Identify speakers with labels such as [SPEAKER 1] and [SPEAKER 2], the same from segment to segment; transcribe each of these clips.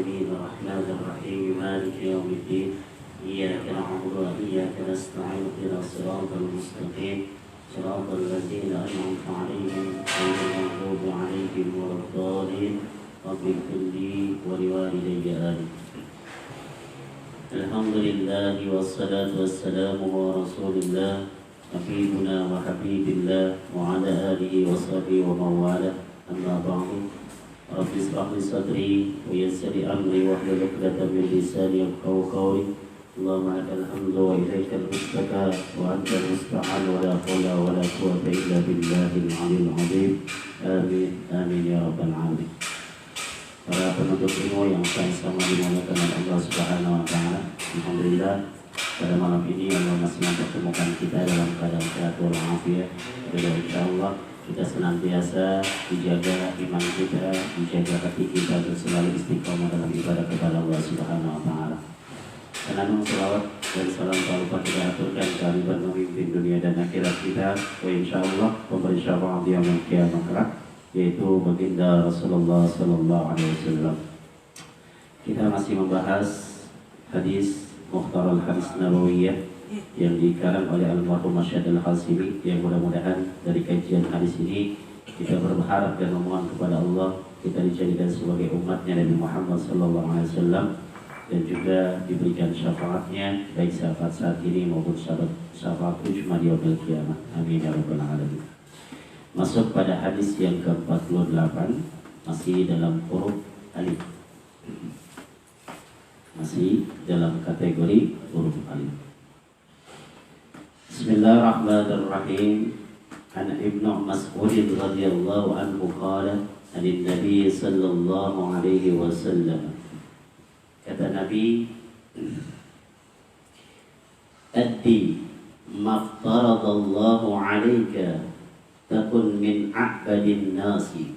[SPEAKER 1] العالمين الرحمن الرحيم مالك يوم الدين إياك نعبد وإياك نستعين اهدنا الصراط المستقيم صراط الذين أنعمت عليهم غير المغضوب عليهم ولا الضالين رب اغفر لي ولوالدي آمين. الحمد لله والصلاة والسلام على رسول الله حبيبنا وحبيب الله وعلى آله وصحبه ومن والاه أما بعد رب اشرح لي صدري ويسر لي أمري واحلل عقدة من لساني يفقهوا قولي اللهم لك الحمد وإليك المشتكى وأنت المستعان ولا حول ولا قوة إلا بالله العلي العظيم آمين آمين يا رب العالمين. Para penuntut ilmu yang sama dimuliakan oleh Allah Subhanahu wa taala. Alhamdulillah pada malam ini Allah masih mempertemukan kita dalam keadaan sehat walafiat. Dan insyaallah kita senantiasa dijaga iman kita, dijaga hati kita untuk selalu istiqomah dalam ibadah kepada Allah Subhanahu wa taala. Senanung selawat dan salam tak kita aturkan kehadiran pemimpin dunia dan akhirat kita, wa insyaallah pemberi syafaat di yaumul qiyamah kelak, yaitu baginda Rasulullah sallallahu alaihi wasallam. Kita masih membahas hadis Mukhtar al-Hadis Nabawiyah yang dikarang oleh almarhum Masyad al-Hasimi, yang mudah-mudahan dari kajian hadis ini kita berharap dan memohon kepada Allah kita dijadikan sebagai umatnya Nabi Muhammad sallallahu alaihi wasallam dan juga diberikan syafaatnya baik syafaat saat ini maupun syafaat ujma di yaumil qiyamah. Amin ya rabbal alamin. Masuk pada hadis yang ke-48, masih dalam huruf alif. Masih dalam kategori huruf alif. Bismillahirrahmanirrahim. An Ibnu Mas'ud radhiyallahu anhu qala an Nabi sallallahu alaihi wasallam. Kata Nabi, addi ma faradallahu 'alaika takun min a'badin nasi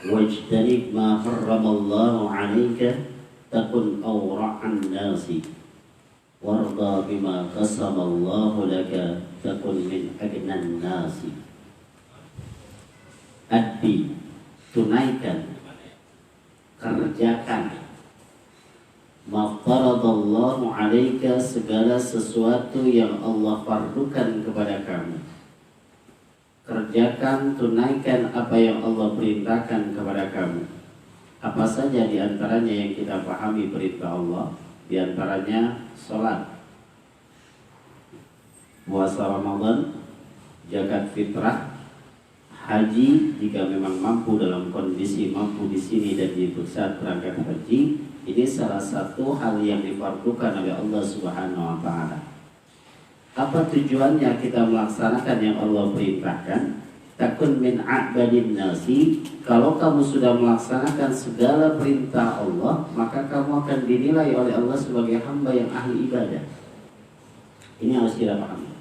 [SPEAKER 1] wajtanib ma harramallahu 'alaika takun awra'an nasi warda bima qasamallahu laka takun min agnan nasi. Addi, tunaikan, kerjakan, ma faradallahu 'alaika, segala sesuatu yang Allah fardukan kepada kamu. Kerjakan, tunaikan apa yang Allah perintahkan kepada kamu. Apa saja di antaranya yang kita pahami perintah Allah? Di antaranya sholat, puasa Ramadan, zakat fitrah, haji jika memang mampu dalam kondisi mampu di sini dan di saat berangkat haji. Ini salah satu hal yang difardukan oleh Allah Subhanahu wa taala. Apa tujuannya kita melaksanakan yang Allah perintahkan? Takun min a'badin nasi. Kalau kamu sudah melaksanakan segala perintah Allah, maka kamu akan dinilai oleh Allah sebagai hamba yang ahli ibadah. Ini harus kita pahami.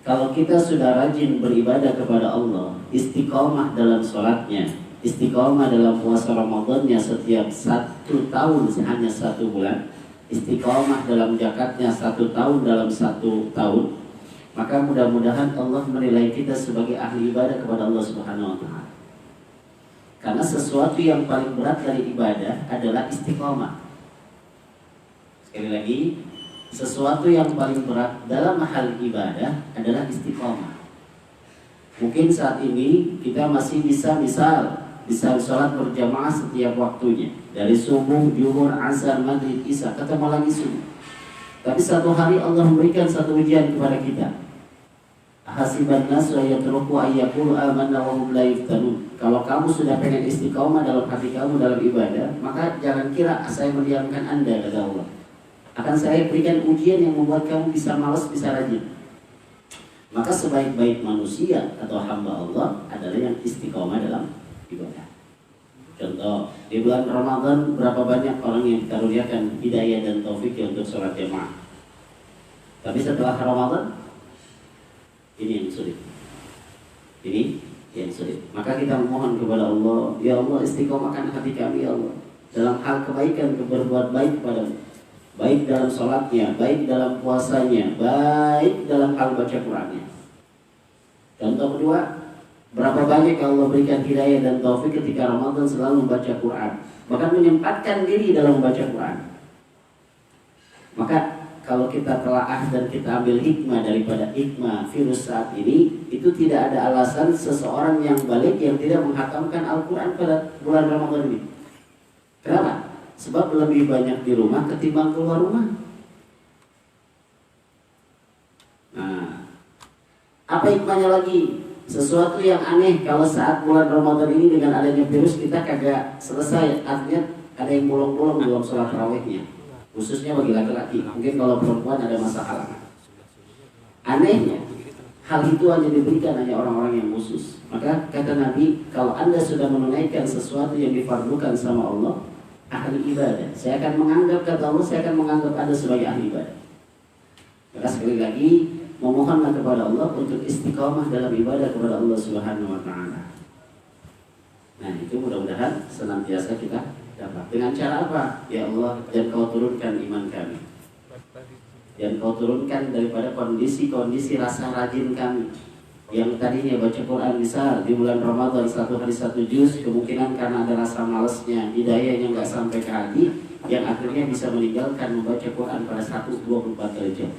[SPEAKER 1] Kalau kita sudah rajin beribadah kepada Allah, istiqomah dalam sholatnya, istiqomah dalam puasa Ramadannya setiap 1 tahun hanya 1 bulan, istiqomah dalam zakatnya 1 tahun dalam 1 tahun, maka mudah-mudahan Allah menilai kita sebagai ahli ibadah kepada Allah Subhanahu wa taala. Karena sesuatu yang paling berat dari ibadah adalah istiqomah. Sekali lagi, sesuatu yang paling berat dalam hal ibadah adalah istiqomah. Mungkin saat ini kita masih bisa sholat berjamaah setiap waktunya, dari subuh, zuhur, asar, maghrib, isya, ketemu lagi subuh. Tapi satu hari Allah memberikan satu ujian kepada kita. Hasiban nasu yatruku ayyaqulu amanna wa hum la yuftanun. Kalau kamu sudah pengen istiqomah dalam hati kamu dalam ibadah, maka jangan kira saya mendiamkan Anda, kata Allah. Akan saya berikan ujian yang membuat kamu bisa malas, bisa rajin. Maka sebaik-baik manusia atau hamba Allah adalah yang istiqomah dalam ibadah. Contoh, di bulan Ramadan berapa banyak orang yang dikaruniakan hidayah dan taufik untuk sholat jamaah. Tapi setelah Ramadan, ini yang sulit. Ini yang sulit. Maka kita memohon kepada Allah, ya Allah istiqomahkan hati kami ya Allah dalam hal kebaikan, berbuat baik kepadamu. Baik dalam sholatnya, baik dalam puasanya, baik dalam hal baca Qur'annya. Contoh kedua, berapa banyak Allah berikan hidayah dan taufik ketika Ramadan selalu membaca Quran. bahkan menyempatkan diri dalam membaca Quran. Maka kalau kita telaah dan kita ambil hikmah daripada hikmah virus saat ini, itu tidak ada alasan seseorang yang balik yang tidak menghatamkan Al-Quran pada bulan Ramadan ini. Kenapa? Sebab lebih banyak di rumah ketimbang keluar rumah. Nah, apa hikmahnya lagi? Sesuatu yang aneh kalau saat bulan Ramadan ini dengan adanya virus kita kagak selesai. Artinya ada yang bolong-bolong dalam sholat tarawihnya, khususnya bagi laki-laki. Mungkin kalau perempuan ada masalah. Anehnya, hal itu hanya diberikan hanya orang-orang yang khusus. Maka kata Nabi, kalau Anda sudah menunaikan sesuatu yang difardukan sama Allah, ahli ibadah, saya akan menganggap, kata Allah, saya akan menganggap Anda sebagai ahli ibadah. Maka sekali lagi, memohonlah kepada Allah untuk istiqamah dalam ibadah kepada Allah Subhanahu wa Ta'ala. Nah, itu mudah-mudahan senantiasa kita dapat. Dengan cara apa? Ya Allah, dan Kau turunkan iman kami, dan Kau turunkan daripada kondisi-kondisi rasa rajin kami. Yang tadinya baca Quran bisa di bulan Ramadan 1 hari 1 juz, kemungkinan karena ada rasa malasnya, hidayahnya nggak sampai ke hati, yang akhirnya bisa meninggalkan membaca Quran pada 1-24 kali jam.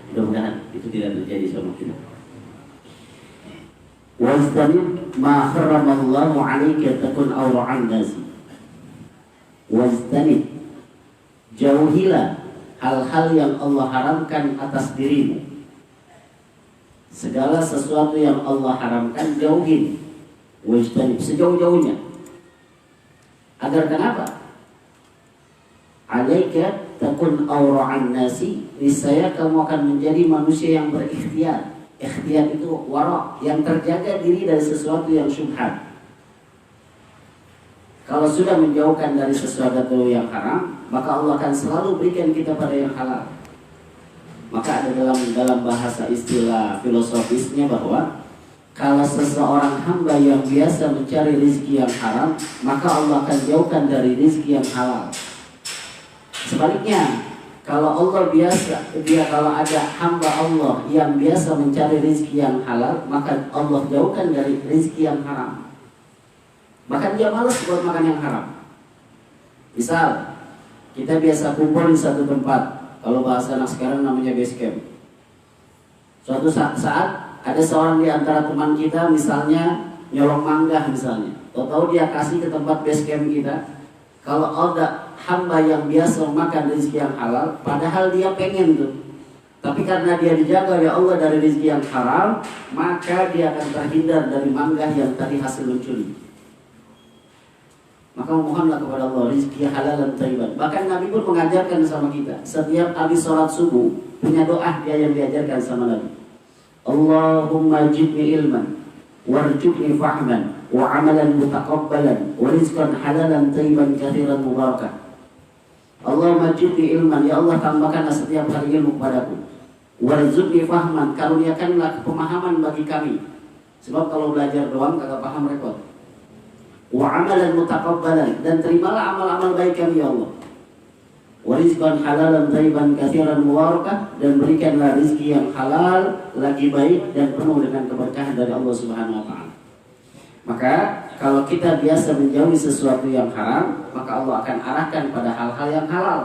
[SPEAKER 1] Mudah-mudahan itu tidak terjadi sama kita. Wajtanib ma haramallahu 'alaika takun awra'an nasi. Wajtanib, jauhilah hal-hal yang Allah haramkan atas dirimu. Segala sesuatu yang Allah haramkan jauhin. Wajtanib, sejauh-jauhnya. Agar kenapa? Alaika takun awra'an nasi, niscaya kamu akan menjadi manusia yang berikhtiar. Ikhtiar itu wara', yang terjaga diri dari sesuatu yang syubhat. Kalau sudah menjauhkan dari sesuatu yang haram, maka Allah akan selalu berikan kita pada yang halal. Maka ada dalam bahasa istilah filosofisnya bahwa kalau seseorang hamba yang biasa mencari rezeki yang haram, maka Allah akan jauhkan dari rezeki yang halal. Sebaliknya, kalau Allah kalau ada hamba Allah yang biasa mencari rezeki yang halal, maka Allah jauhkan dari rezeki yang haram. Bahkan dia malas buat makan yang haram. Misal, kita biasa kumpul di satu tempat, kalau bahasa anak sekarang namanya base camp. Suatu saat ada seorang di antara teman kita misalnya nyolong mangga misalnya, tahu dia kasih ke tempat base camp kita. Kalau ada hamba yang biasa makan rezeki yang halal, padahal dia pengen tuh, tapi karena dia dijaga ya Allah dari rezeki yang haram, maka dia akan terhindar dari mangga yang tadi hasil mencuri. Maka mohonlah kepada Allah rezeki halal dan thayyiban. Bahkan Nabi pun mengajarkan sama kita, setiap habis sholat subuh punya doa dia yang diajarkan sama Nabi. Allahumma jibni ilman warzuqni fahman wa amalan mutaqabbalan wa rizqan halalan thayyiban katsiran mubarakan. Allahumma jibni ilman, ya Allah tambahkanlah setiap hari ilmu kepadaku. Warzuqni fahman, karuniakanlah pemahaman bagi kami. Sebab kalau belajar doang kagak paham repot. Wa amalan mutaqabbalan, dan terimalah amal-amal baik kami ya Allah. Wa rizqan halalan thayyiban katsiran mubarakah, dan berikanlah rezeki yang halal lagi baik dan penuh dengan keberkahan dari Allah Subhanahu wa taala. Maka kalau kita biasa menjauhi sesuatu yang haram, maka Allah akan arahkan pada hal-hal yang halal.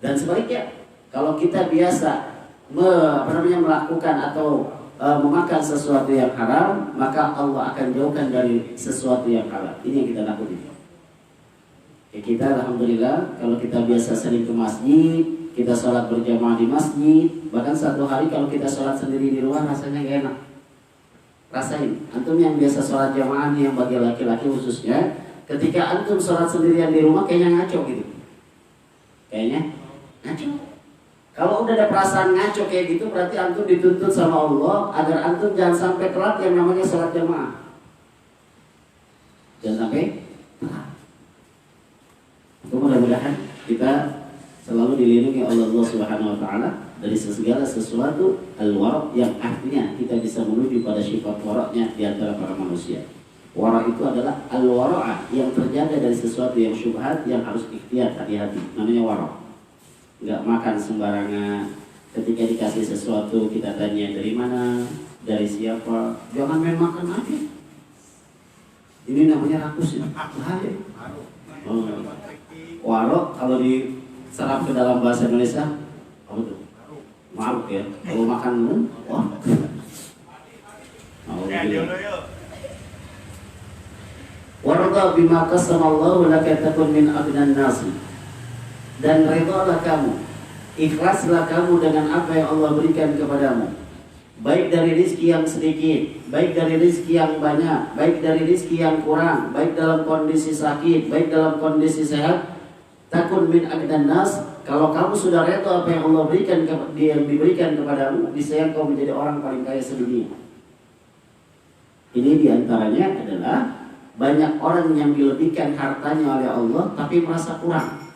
[SPEAKER 1] Dan sebaliknya, kalau kita biasa melakukan atau memakan sesuatu yang haram, maka Allah akan jauhkan dari sesuatu yang halal. Ini yang kita takuti. Kita alhamdulillah kalau kita biasa sering ke masjid, kita sholat berjamaah di masjid, bahkan satu hari kalau kita sholat sendiri di rumah rasanya gak enak. Rasain, antum yang biasa sholat jamaah nih, yang bagi laki-laki khususnya, ketika antum sholat sendirian di rumah kayaknya ngaco gitu. Kayaknya ngaco. Kalau udah ada perasaan ngaco kayak gitu, berarti antum dituntut sama Allah agar antum jangan sampai telat yang namanya sholat jamaah. Jangan sampai telat. Mudah-mudahan kita selalu dilindungi oleh Allah Subhanahu wa taala dari segala sesuatu al-wara' yang artinya kita bisa menuju pada sifat wara'nya di antara para manusia. Wara' itu adalah al-wara'ah yang terjaga dari sesuatu yang syubhat yang harus ikhtiar, hati-hati. Namanya wara'. Enggak makan sembarangan. Ketika dikasih sesuatu kita tanya dari mana, dari siapa. Jangan main makan aja. Ini namanya rakus ya. Bahaya. Waro kalau diserap ke dalam bahasa Indonesia apa tuh? Maruk ya. Kalau makan wah. Warda bima qasamallahu laka takun min abnan nasi. Dan redalah kamu, ikhlaslah kamu dengan apa yang Allah berikan kepadamu. Baik dari rezeki yang sedikit, baik dari rezeki yang banyak, baik dari rezeki yang kurang, baik dalam kondisi sakit, baik dalam kondisi sehat. Takun min abnan nas. Kalau kamu sudah reda apa yang Allah berikan, yang diberikan kepadamu, niscaya kau menjadi orang paling kaya sedunia. Ini diantaranya adalah banyak orang yang dilebihkan hartanya oleh Allah tapi merasa kurang.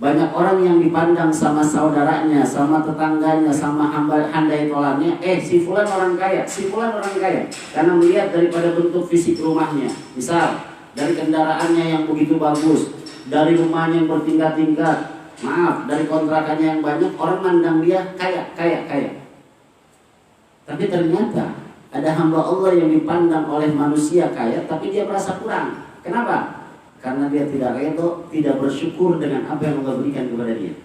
[SPEAKER 1] Banyak orang yang dipandang sama saudaranya, sama tetangganya, sama handai tolannya, si fulan orang kaya, si fulan orang kaya. Karena melihat daripada bentuk fisik rumahnya. Misal, dari kendaraannya yang begitu bagus, dari rumahnya yang bertingkat-tingkat, dari kontrakannya yang banyak, orang mandang dia kaya. Tapi ternyata ada hamba Allah yang dipandang oleh manusia kaya, tapi dia merasa kurang. Kenapa? Karena dia tidak redha, tidak bersyukur dengan apa yang Allah berikan kepada dia.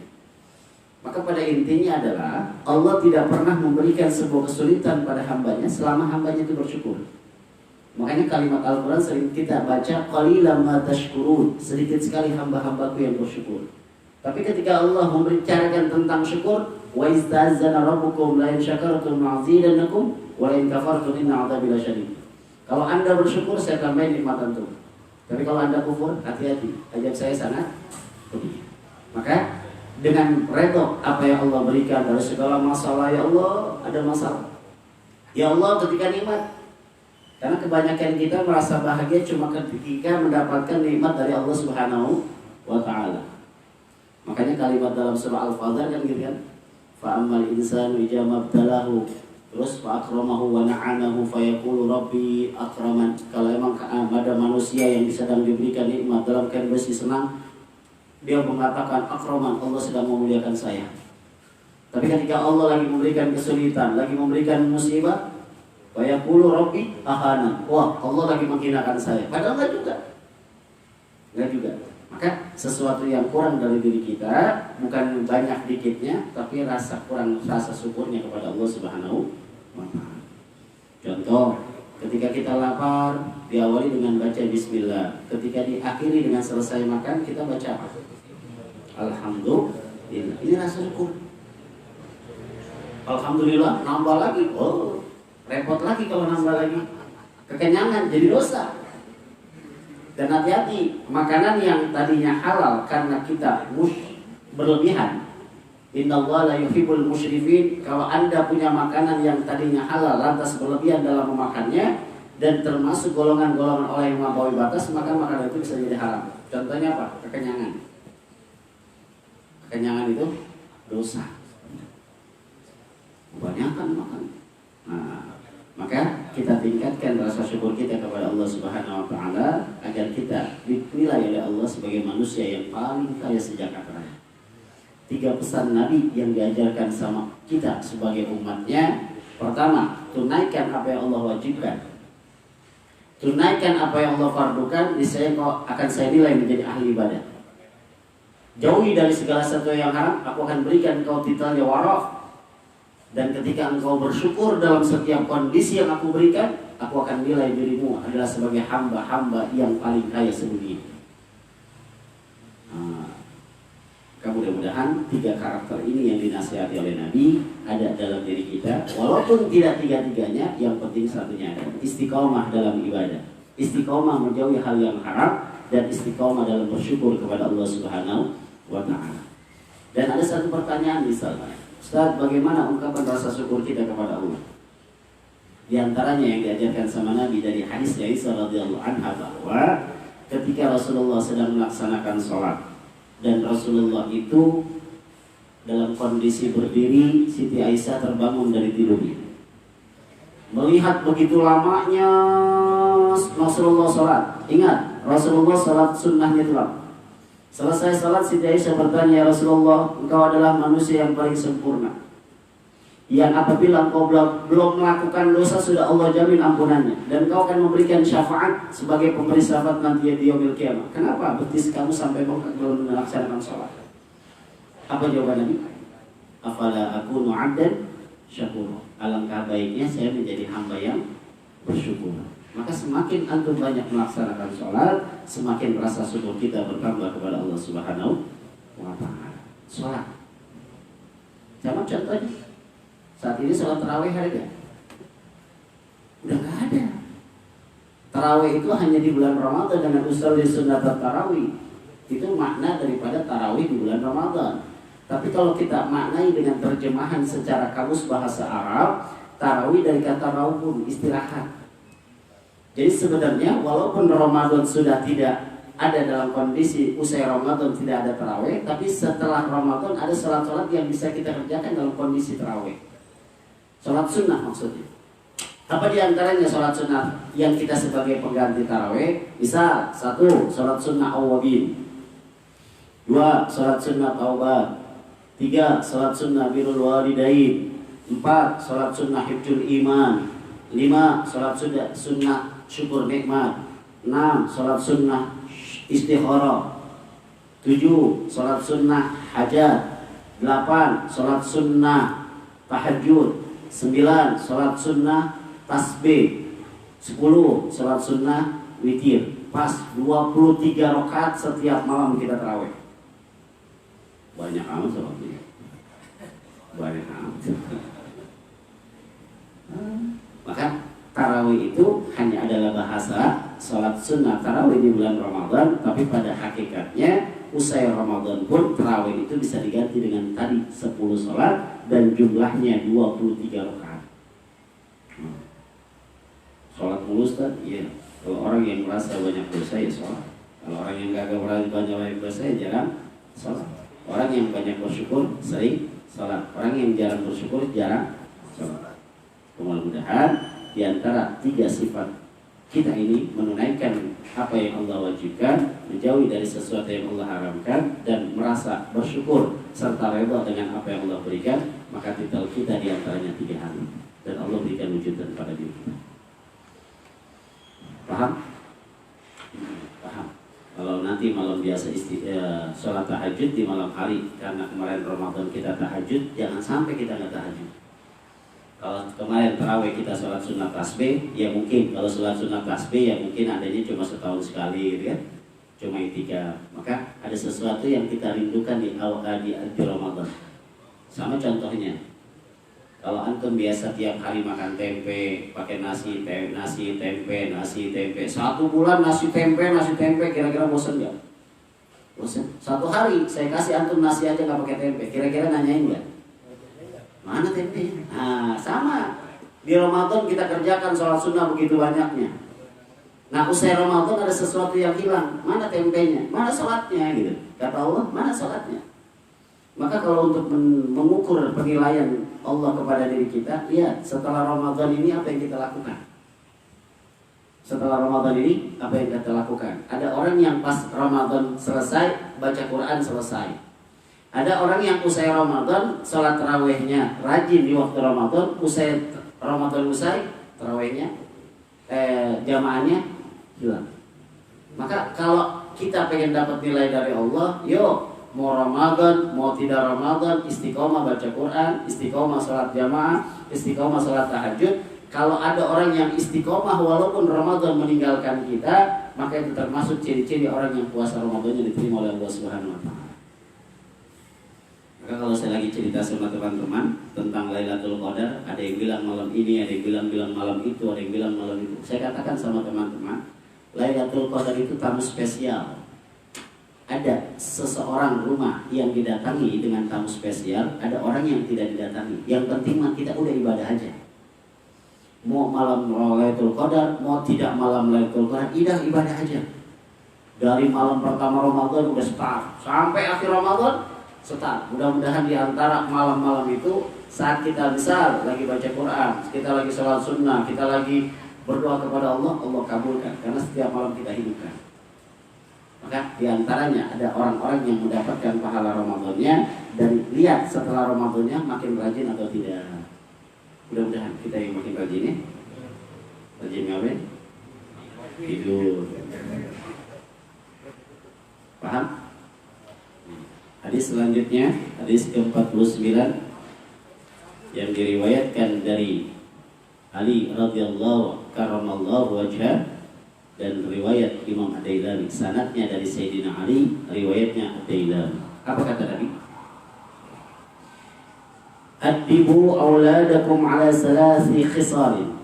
[SPEAKER 1] Maka pada intinya adalah Allah tidak pernah memberikan sebuah kesulitan pada hambanya selama hambanya itu bersyukur. Makanya kalimat Al-Quran sering kita baca, qalilan ma tashkurun, sedikit sekali hamba-hambaku yang bersyukur. Tapi ketika Allah membicarakan tentang syukur, wa istazana rabbukum la in syakartum la'azidannakum wa la in kafartum inna 'adzabi lasyadid. Kalau Anda bersyukur, saya tambahin nikmat antum. Tapi kalau Anda kufur, hati-hati, ajab saya sangat pedih. Maka dengan redha apa yang Allah berikan dari segala masalah, ya Allah ada masalah, ya Allah ketika nikmat. Karena kebanyakan kita merasa bahagia cuma ketika mendapatkan nikmat dari Allah Subhanahu wa Ta'ala. Makanya kalimat dalam surah Al-Fadhar kan gitu kan, fa ammal insanu idza mabtalahu, terus fa akramahu wa na'amahu fa yaqulu rabbi akraman. Kalau emang ada manusia yang sedang diberikan nikmat dalam kondisi senang, dia mengatakan akraman, Allah sedang memuliakan saya. Tapi ketika Allah lagi memberikan kesulitan, lagi memberikan musibah, fa yaqulu rabbi ahana, wah Allah lagi menghinakan saya. Padahal enggak juga. Maka sesuatu yang kurang dari diri kita bukan banyak dikitnya, tapi rasa syukurnya kepada Allah Subhanahu wa Ta'ala. Contoh, ketika kita lapar, diawali dengan baca bismillah. Ketika diakhiri dengan selesai makan, kita baca apa? Alhamdulillah. Ini rasa syukur. Alhamdulillah, nambah lagi. Oh, repot lagi kalau nambah lagi. Kekenyangan jadi dosa. Dan hati-hati, makanan yang tadinya halal karena kita berlebihan. Innallaha la yuhibbul musyrifin. Kalau Anda punya makanan yang tadinya halal lantas berlebihan dalam memakannya dan termasuk golongan-golongan orang yang melampaui batas, maka makanan itu bisa jadi haram. Contohnya apa? Kekenyangan. Kekenyangan itu dosa. Kebanyakan makan. Maka kita tingkatkan rasa syukur kita kepada Allah Subhanahu wa Ta'ala agar kita dinilai oleh Allah sebagai manusia yang paling kaya sejak raya. 3 pesan Nabi yang diajarkan sama kita sebagai umatnya. Pertama, tunaikan apa yang Allah wajibkan. Tunaikan apa yang Allah fardukan, niscaya kau akan saya nilai menjadi ahli ibadah. Jauhi dari segala sesuatu yang haram, aku akan berikan kau titelnya waraf. Dan ketika engkau bersyukur dalam setiap kondisi yang aku berikan, aku akan nilai dirimu adalah sebagai hamba-hamba yang paling kaya sedunia. Mudah-mudahan 3 karakter ini yang dinasihati oleh Nabi ada dalam diri kita. Walaupun tidak 3-3-nya, yang penting satunya ada. Istiqomah dalam ibadah, istiqomah menjauhi hal yang haram, dan istiqomah dalam bersyukur kepada Allah Subhanahu wa Ta'ala. Dan ada satu pertanyaan misalnya, Ustaz, bagaimana ungkapan rasa syukur kita kepada Allah? Di antaranya yang diajarkan sama Nabi dari hadis Aisyah radhiyallahu anha bahwa ketika Rasulullah sedang melaksanakan sholat dan Rasulullah itu dalam kondisi berdiri, Siti Aisyah terbangun dari tidurnya. Melihat begitu lamanya Rasulullah sholat. Ingat, Rasulullah sholat sunnahnya itu lama. Selesai salat, Siti Aisyah bertanya, ya Rasulullah, engkau adalah manusia yang paling sempurna. yang apabila engkau belum melakukan dosa sudah Allah jamin ampunannya, dan kau akan memberikan syafaat sebagai pemberi syafaat nanti di yaumil qiyamah. Kenapa betis kamu sampai bengkak belum melaksanakan sholat? Apa jawaban Nabi? Afala akunu 'abdan syakura. Alangkah baiknya saya menjadi hamba yang bersyukur. Maka semakin antum banyak melaksanakan sholat, semakin rasa syukur kita bertambah kepada Allah Subhanahu wa ta'ala. Sholat. Sama contohnya. Saat ini sholat tarawih ada gak? Udah gak ada. Tarawih itu hanya di bulan Ramadan dengan usul di sunnah tarawih. Itu makna daripada tarawih di bulan Ramadan. Tapi kalau kita maknai dengan terjemahan secara kamus bahasa Arab, tarawih dari kata raubun, istirahat. Jadi sebenarnya walaupun Ramadan sudah tidak ada dalam kondisi usai Ramadan tidak ada tarawih, tapi setelah Ramadan ada sholat-sholat yang bisa kita kerjakan dalam kondisi tarawih. Sholat sunnah maksudnya. Apa diantaranya sholat sunnah yang kita sebagai pengganti tarawih? Misal, 1. Sholat sunnah awwabin, 2. Sholat sunnah taubat, 3. Sholat sunnah birrul walidain, 4. Sholat sunnah hifdzul iman, 5. Sholat sunnah syukur nikmat, 6. Sholat sunnah istikharah, 7. Sholat sunnah hajat, 8. Sholat sunnah tahajud, 9. Sholat sunnah tasbih, 10. Sholat sunnah witir. Pas 23 rakaat setiap malam kita tarawih. Banyak amat sholatnya. Banyak amat. Maka tarawih itu hanya adalah bahasa sholat sunnah tarawih di bulan Ramadan, tapi pada hakikatnya usai Ramadan pun tarawih itu bisa diganti dengan tadi 10 sholat dan jumlahnya 23 rakaat. Sholat mulus kan? Iya. Kalau orang yang merasa banyak dosa ya sholat. Kalau orang yang gak merasa banyak dosa ya jarang sholat. Orang yang banyak bersyukur sering sholat. Orang yang jarang bersyukur jarang sholat. Mudah-mudahan di antara 3 sifat kita ini menunaikan apa yang Allah wajibkan, menjauhi dari sesuatu yang Allah haramkan, dan merasa bersyukur serta redha dengan apa yang Allah berikan, maka titel kita di antaranya 3 hal, dan Allah berikan wujudan pada diri kita. Paham? Paham. Kalau nanti malam biasa sholat tahajud di malam hari, karena kemarin Ramadan kita tahajud, jangan sampai kita nggak tahajud. Kalau kemarin tarawih kita sholat sunnah tasbih, ya mungkin kalau sholat sunnah tasbih ya mungkin adanya cuma setahun sekali gitu kan, cuma 3. Maka ada sesuatu yang kita rindukan di Ramadan. Sama contohnya, kalau antum biasa tiap hari makan tempe, pakai nasi tempe, 1 bulan nasi tempe, kira-kira bosan nggak? Bosan. 1 hari saya kasih antum nasi aja nggak pakai tempe, kira-kira nanyain nggak? Mana tempe? Nah, sama. Di Ramadan kita kerjakan sholat sunnah begitu banyaknya. Nah, usai Ramadan ada sesuatu yang hilang. Mana tempenya? Mana sholatnya? Gitu. Kata Allah, mana sholatnya? Maka kalau untuk mengukur penilaian Allah kepada diri kita, lihat setelah Ramadan ini apa yang kita lakukan. Setelah Ramadan ini apa yang kita lakukan. Ada orang yang pas Ramadan selesai baca Quran selesai. Ada orang yang usai Ramadan sholat tarawihnya rajin di waktu Ramadan, usai Ramadan tarawihnya jamaahnya hilang. Maka kalau kita pengen dapat nilai dari Allah, yuk mau Ramadan mau tidak Ramadan, istiqomah baca Quran, istiqomah sholat jamaah, istiqomah sholat tahajud. Kalau ada orang yang istiqomah walaupun Ramadan meninggalkan kita, maka itu termasuk ciri-ciri orang yang puasa Ramadannya diterima oleh Allah Subhanahu wa ta'ala. Maka kalau saya lagi cerita sama teman-teman tentang Lailatul Qadar, ada yang bilang malam ini, ada yang bilang malam itu, ada yang bilang malam itu. Saya katakan sama teman-teman, Lailatul Qadar itu tamu spesial. Ada seseorang rumah yang didatangi dengan tamu spesial, ada orang yang tidak didatangi. Yang penting mah kita udah ibadah aja. Mau malam Lailatul Qadar, mau tidak malam Lailatul Qadar, ibadah aja. Dari malam pertama Ramadan udah start sampai akhir Ramadan start. Mudah-mudahan di antara malam-malam itu saat kita besar lagi baca Quran, kita lagi sholat sunnah, kita lagi berdoa kepada Allah, Allah kabulkan karena setiap malam kita hidupkan. Maka di antaranya ada orang-orang yang mendapatkan pahala Ramadannya, dan lihat setelah Ramadannya makin rajin atau tidak. Mudah-mudahan kita yang makin rajin ya. Rajin ngapain? Tidur. Paham? Hadis selanjutnya, hadis ke-49 yang diriwayatkan dari Ali radhiyallahu karamallahu wajhah dan riwayat Imam Ad-Dailami. Sanadnya dari Sayyidina Ali, riwayatnya Ad-Dailami. Apa kata Nabi? Addibu auladakum ala salasi khisalin.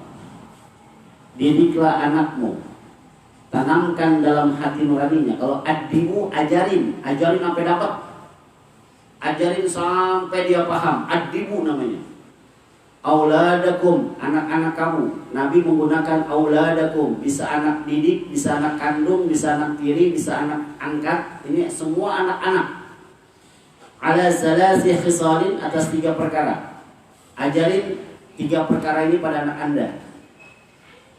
[SPEAKER 1] Didiklah anakmu, tanamkan dalam hati nuraninya. Kalau addibu, ajarin sampai dapat. Ajarin sampai dia paham. Addibu namanya. Auladakum, anak-anak kamu. Nabi menggunakan auladakum. Bisa anak didik, bisa anak kandung, bisa anak tiri, bisa anak angkat. Ini semua anak-anak. Ala salasi khisalin, atas 3 perkara. Ajarin 3 perkara ini pada anak anda.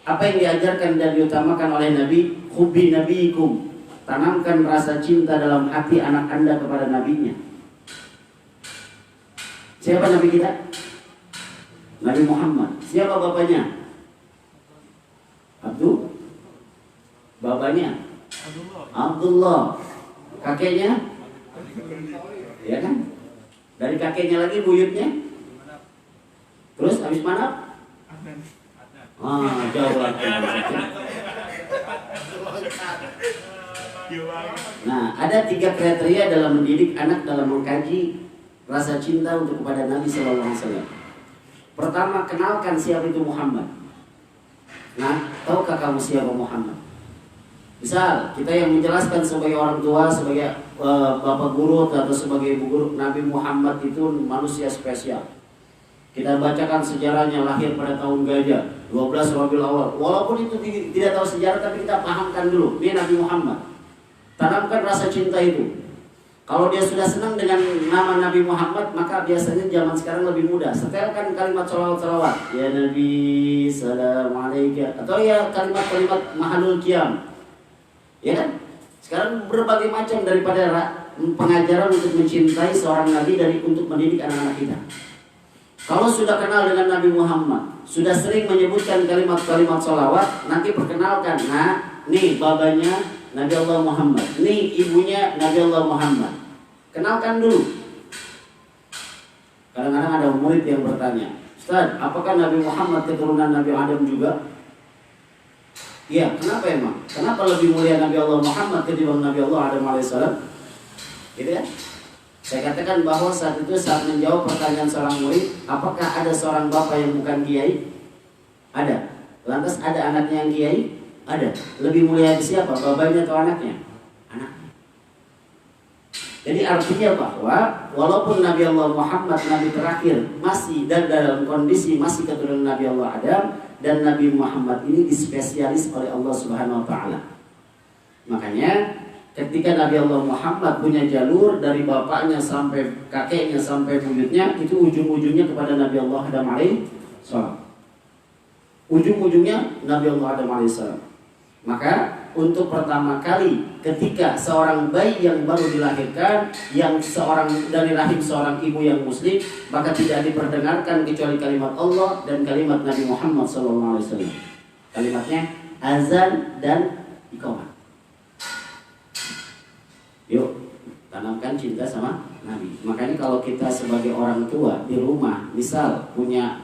[SPEAKER 1] Apa yang diajarkan dan diutamakan oleh Nabi? Hubbi nabiikum. Tanamkan rasa cinta dalam hati anak anda kepada nabinya. Siapa nabi kita? Nabi Muhammad. Siapa bapaknya? Bapaknya Abdullah. Kakeknya? Ya kan? Dari kakeknya lagi buyutnya? Terus habis mana? Jauh lagi. Nah, ada 3 kriteria dalam mendidik anak, dalam mengkaji rasa cinta untuk kepada Nabi Sallallahu Alaihi Wasallam. Pertama, kenalkan siapa itu Muhammad. Nah, tahukah kamu siapa Muhammad? Misal, kita yang menjelaskan sebagai orang tua, sebagai bapak guru atau sebagai ibu guru, Nabi Muhammad itu manusia spesial. Kita bacakan sejarahnya, lahir pada tahun gajah 12 Rabiul Awal. Walaupun itu tidak tahu sejarah, tapi kita pahamkan dulu. Ini Nabi Muhammad. Tanamkan rasa cinta itu. Kalau dia sudah senang dengan nama Nabi Muhammad, maka biasanya zaman sekarang lebih mudah. Setelkan kalimat sholawat. Ya Nabi, Assalamualaikum. Atau ya kalimat-kalimat mahalul qiyam. Ya kan? Sekarang berbagai macam daripada pengajaran untuk mencintai seorang Nabi untuk mendidik anak-anak kita. Kalau sudah kenal dengan Nabi Muhammad, sudah sering menyebutkan kalimat-kalimat sholawat, nanti perkenalkan. Nah, nih babanya Nabi Allah Muhammad, nih ibunya Nabi Allah Muhammad. Kenalkan dulu. Kadang-kadang ada murid yang bertanya, Ustaz, apakah Nabi Muhammad keturunan Nabi Adam juga? Iya, kenapa emang? Kenapa lebih mulia Nabi Allah Muhammad ketimbang Nabi Allah Adam alaihissalam? Gitu ya? Saya katakan bahwa saat menjawab pertanyaan seorang murid, apakah ada seorang bapak yang bukan kiai? Ada. Lantas ada anaknya yang kiai? Ada. Lebih mulia siapa? Bapaknya atau anaknya? Anaknya. Jadi artinya bahwa walaupun Nabi Allah Muhammad, Nabi terakhir, masih dan dalam kondisi masih keturunan Nabi Allah Adam, dan Nabi Muhammad ini dispesialis oleh Allah Subhanahu Wa Taala. Makanya ketika Nabi Allah Muhammad punya jalur dari bapaknya sampai kakeknya sampai buyutnya, itu ujung-ujungnya kepada Nabi Allah Adam alaihissalam. Ujung-ujungnya Nabi Allah Adam alaihissalam. Maka untuk pertama kali ketika seorang bayi yang baru dilahirkan, yang dari rahim seorang ibu yang muslim, maka tidak diperdengarkan kecuali kalimat Allah dan kalimat Nabi Muhammad SAW. Kalimatnya azan dan iqamah. Yuk, tanamkan cinta sama Nabi. Makanya kalau kita sebagai orang tua di rumah, misal punya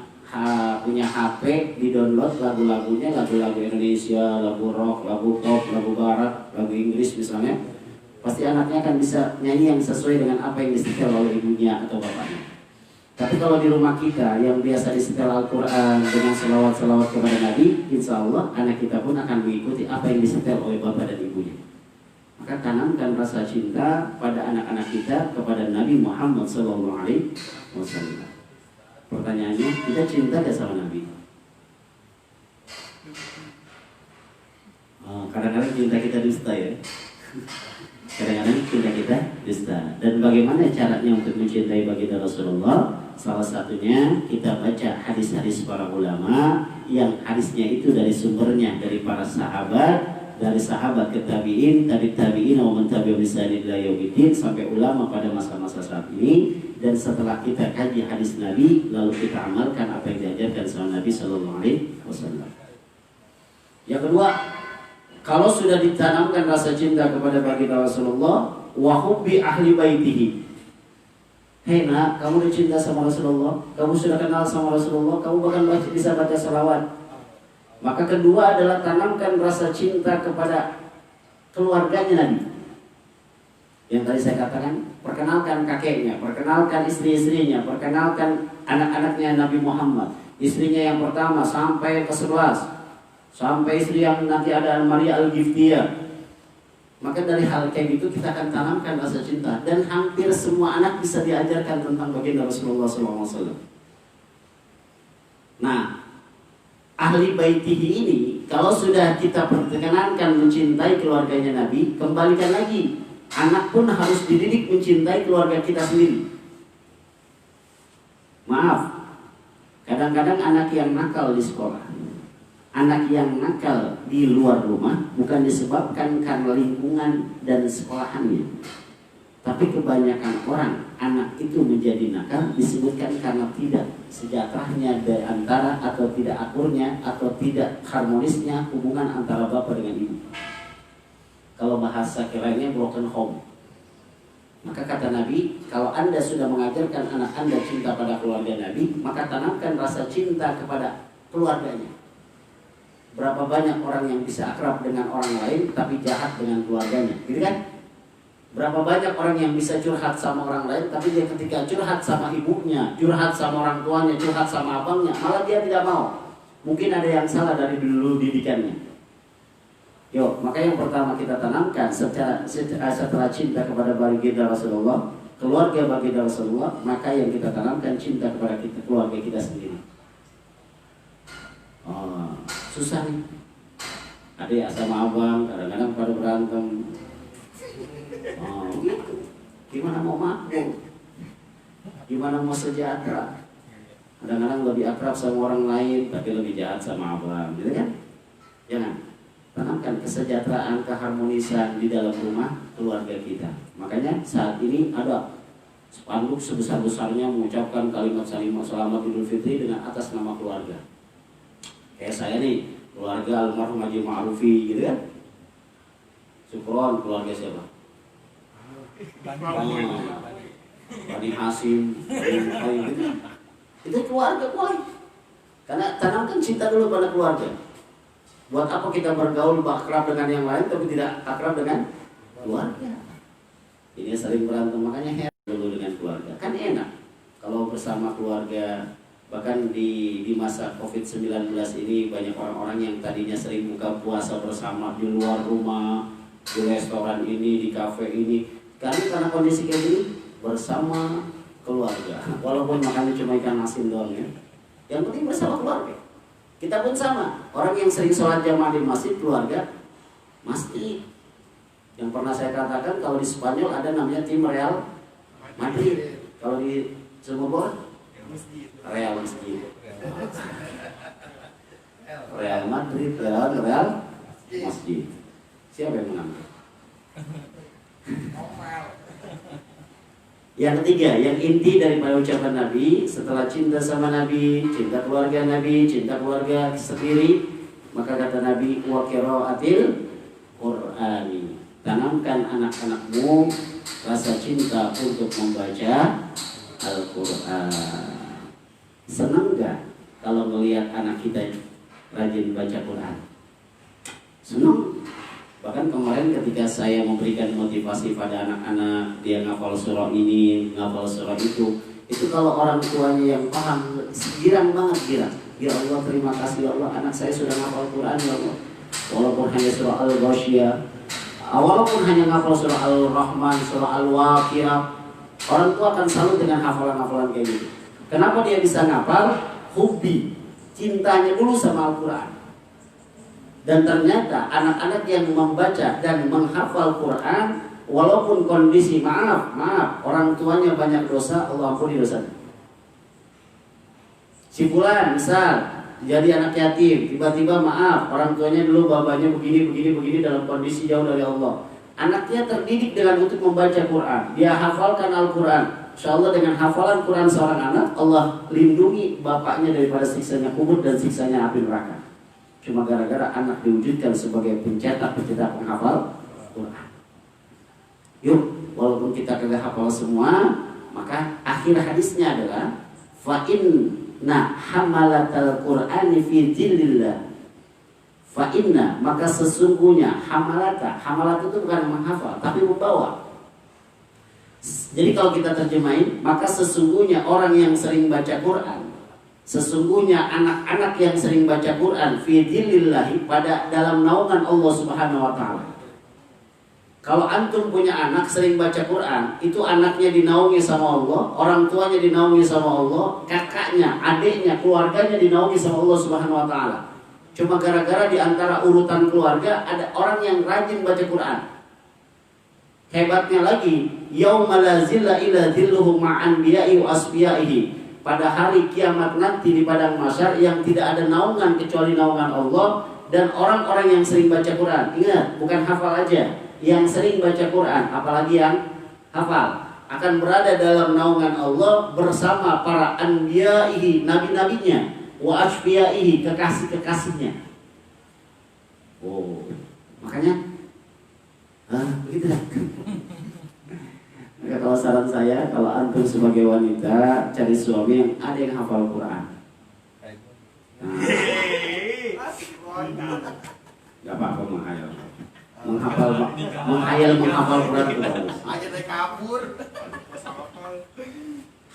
[SPEAKER 1] HP, di-download lagu-lagunya, lagu-lagu Indonesia, lagu rock, lagu pop, lagu barat, lagu Inggris misalnya, pasti anaknya akan bisa nyanyi yang sesuai dengan apa yang disetel oleh ibunya atau bapaknya. Tapi kalau di rumah kita yang biasa disetel Al-Quran dengan selawat-selawat kepada Nabi, insya Allah anak kita pun akan mengikuti apa yang disetel oleh bapak dan ibunya. Maka tanamkan rasa cinta pada anak-anak kita kepada Nabi Muhammad SAW. Pertanyaannya, kita cinta gak sama Nabi? Kadang-kadang cinta kita dusta ya. Kadang-kadang cinta kita dusta. Dan bagaimana caranya untuk mencintai baginda Rasulullah? Salah satunya kita baca hadis-hadis para ulama, yang hadisnya itu dari sumbernya dari para sahabat, dari sahabat ke tabi'in, tabi'in wa man tabi'u bi ihsan ila yaumil din, sampai ulama pada masa-masa saat ini. dan setelah kita kaji hadis Nabi, lalu kita amalkan apa yang diajarkan sama Nabi Sallallahu Alaihi Wasallam. Yang kedua, kalau sudah ditanamkan rasa cinta kepada baginda Rasulullah, wa hubbi ahli baitihi. Hei nak, kamu udah cinta sama Rasulullah, kamu sudah kenal sama Rasulullah, kamu bahkan bisa baca salawat. Maka kedua adalah tanamkan rasa cinta kepada keluarganya Nabi. Yang tadi saya katakan, perkenalkan kakeknya, perkenalkan istri-istrinya, perkenalkan anak-anaknya Nabi Muhammad, istrinya yang pertama sampai ke-11, sampai istri yang nanti ada Maria Al-Giftiyah. Maka dari hal kayak gitu kita akan tanamkan rasa cinta, dan hampir semua anak bisa diajarkan tentang baginda Rasulullah SAW. Nah, ahli baitihi ini kalau sudah kita perkenankan mencintai keluarganya Nabi, kembalikan lagi, anak pun harus dididik mencintai keluarga kita sendiri. Maaf, kadang-kadang anak yang nakal di sekolah, anak yang nakal di luar rumah bukan disebabkan karena lingkungan dan sekolahannya, tapi kebanyakan orang anak itu menjadi nakal disebutkan karena tidak sejahteranya dari antara, atau tidak akurnya, atau tidak harmonisnya hubungan antara bapak dengan ibu. Kalau bahasa kerennya broken home. Maka kata Nabi, kalau Anda sudah mengajarkan anak Anda cinta pada keluarga Nabi, maka tanamkan rasa cinta kepada keluarganya. Berapa banyak orang yang bisa akrab dengan orang lain tapi jahat dengan keluarganya, gitu kan? Berapa banyak orang yang bisa curhat sama orang lain, tapi dia ketika curhat sama ibunya, curhat sama orang tuanya, curhat sama abangnya, malah dia tidak mau. Mungkin ada yang salah dari dulu didikannya. Yuk, maka yang pertama kita tanamkan setelah cinta kepada baginda Rasulullah, keluarga baginda Rasulullah, maka yang kita tanamkan cinta kepada keluarga kita sendiri. Oh, susah nih. Adik sama abang kadang-kadang pada berantem. Oh, gitu. Gimana mau makmur? Gimana mau sejahtera? Kadang-kadang lebih akrab sama orang lain, tapi lebih jahat sama abang, gitu kan? Jangan. Tanamkan kesejahteraan, keharmonisan di dalam rumah keluarga kita. Makanya saat ini ada spanduk sebesar-besarnya mengucapkan kalimat selamat Idul Fitri dengan atas nama keluarga. Kayak saya nih, keluarga almarhum Haji Ma'rufi, gitu kan? Syukron, keluarga siapa? Bani Hasim, Bani gitu. Itu keluarga boy. Karena tanamkan cinta dulu pada keluarga. Buat apa kita bergaul akrab dengan yang lain tapi tidak akrab dengan keluarga? Ini sering berantem, makanya heran dulu dengan keluarga. Kan enak kalau bersama keluarga. Bahkan di masa COVID-19 ini banyak orang-orang yang tadinya sering buka puasa bersama di luar rumah, di restoran ini, di kafe ini. Karena kondisi kayak gini bersama keluarga. Walaupun makannya cuma ikan asin doang ya. Yang penting bersama keluarga. Kita pun sama, orang yang sering sholat jamaah di masjid, keluarga masjid. Yang pernah saya katakan, kalau di Spanyol ada namanya tim Real Madrid. Kalau di Sumobor, Real Masjid. Real Madrid, Real Masjid. Siapa yang menang? Yang ketiga, yang inti daripada ucapan Nabi, setelah cinta sama Nabi, cinta keluarga Nabi, cinta keluarga sendiri, maka kata Nabi, wa qiraatil Qur'ani. Tanamkan anak-anakmu rasa cinta untuk membaca Al-Quran. Senang gak kalau melihat anak kita rajin baca Quran? Senang. Bahkan kemarin ketika saya memberikan motivasi pada anak-anak, dia ngafal surah ini, ngafal surah itu kalau orang tuanya yang paham, girang banget, girang. Ya Allah, terima kasih ya Allah, anak saya sudah ngafal Quran ya Allah. Walaupun hanya surah Al-Ghasyiyah, walaupun hanya ngafal surah Al-Rahman, surah Al-Waqiah, orang tua akan salut dengan hafalan-hafalan kayak gitu. Kenapa dia bisa ngafal? Hobi, cintanya dulu sama Al-Quran. Dan ternyata anak-anak yang membaca dan menghafal Quran, walaupun kondisi maaf, orang tuanya banyak dosa, Allah ampuni dosanya. Si fulan misal jadi anak yatim, tiba-tiba maaf, orang tuanya dulu bapaknya begini dalam kondisi jauh dari Allah. Anaknya terdidik dengan untuk membaca Quran, dia hafalkan Al-Quran. Insya Allah dengan hafalan Quran seorang anak, Allah lindungi bapaknya daripada siksanya kubur dan siksanya api neraka. Cuma gara-gara anak diwujudkan sebagai pencetak penghafal Quran. Yuk, walaupun kita kagak hafal semua, maka akhir hadisnya adalah fa inna hamalatal Qur'ani fi dhillillah. Fa inna, maka sesungguhnya hamalat itu bukan menghafal tapi membawa. Jadi kalau kita terjemahin, maka sesungguhnya orang yang sering baca Quran, sesungguhnya anak-anak yang sering baca Quran fi dhillillahi, pada dalam naungan Allah Subhanahu wa taala. Kalau antum punya anak sering baca Quran, itu anaknya dinaungi sama Allah, orang tuanya dinaungi sama Allah, kakaknya, adiknya, keluarganya dinaungi sama Allah Subhanahu wa taala. Cuma gara-gara di antara urutan keluarga ada orang yang rajin baca Quran. Hebatnya lagi, yauma la zilla illa dhilluhu ma'anbiya'i wa asbiyaihi. Pada hari kiamat nanti di padang mahsyar yang tidak ada naungan kecuali naungan Allah dan orang-orang yang sering baca Quran. Ingat, bukan hafal aja. Yang sering baca Quran, apalagi yang hafal, akan berada dalam naungan Allah bersama para anbiya'ihi, nabi-nabinya, wa asbiyaihi, kekasih-kekasihnya. Oh, makanya begitu. Maka kalau saran saya, kalau antum sebagai wanita cari suami yang ada yang hafal Quran. Gak apa-apa menghayal. Menghafal Quran itu bagus.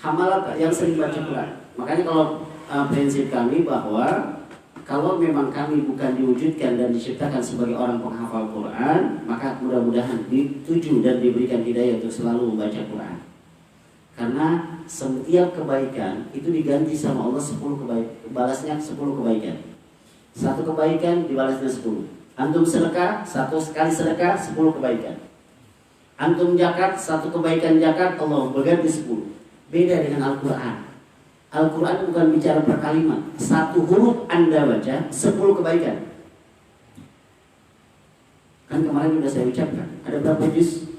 [SPEAKER 1] Hamalat yang sering baca Quran. Makanya kalau prinsip kami bahwa kalau memang kami bukan diwujudkan dan diciptakan sebagai orang penghafal Quran, maka mudah-mudahan dituju dan diberikan hidayah untuk selalu membaca Quran. Karena setiap kebaikan itu diganti sama Allah 10 kebaikan, balasnya 10 kebaikan. Satu kebaikan dibalasnya 10. Antum sedekah, satu sekali sedekah 10 kebaikan. Antum zakat, satu kebaikan zakat Allah berganti 10. Beda dengan Al-Quran. Al-Quran bukan bicara per kalimat. Satu huruf Anda baca 10 kebaikan. Kan kemarin sudah saya ucapkan, ada berapa juz?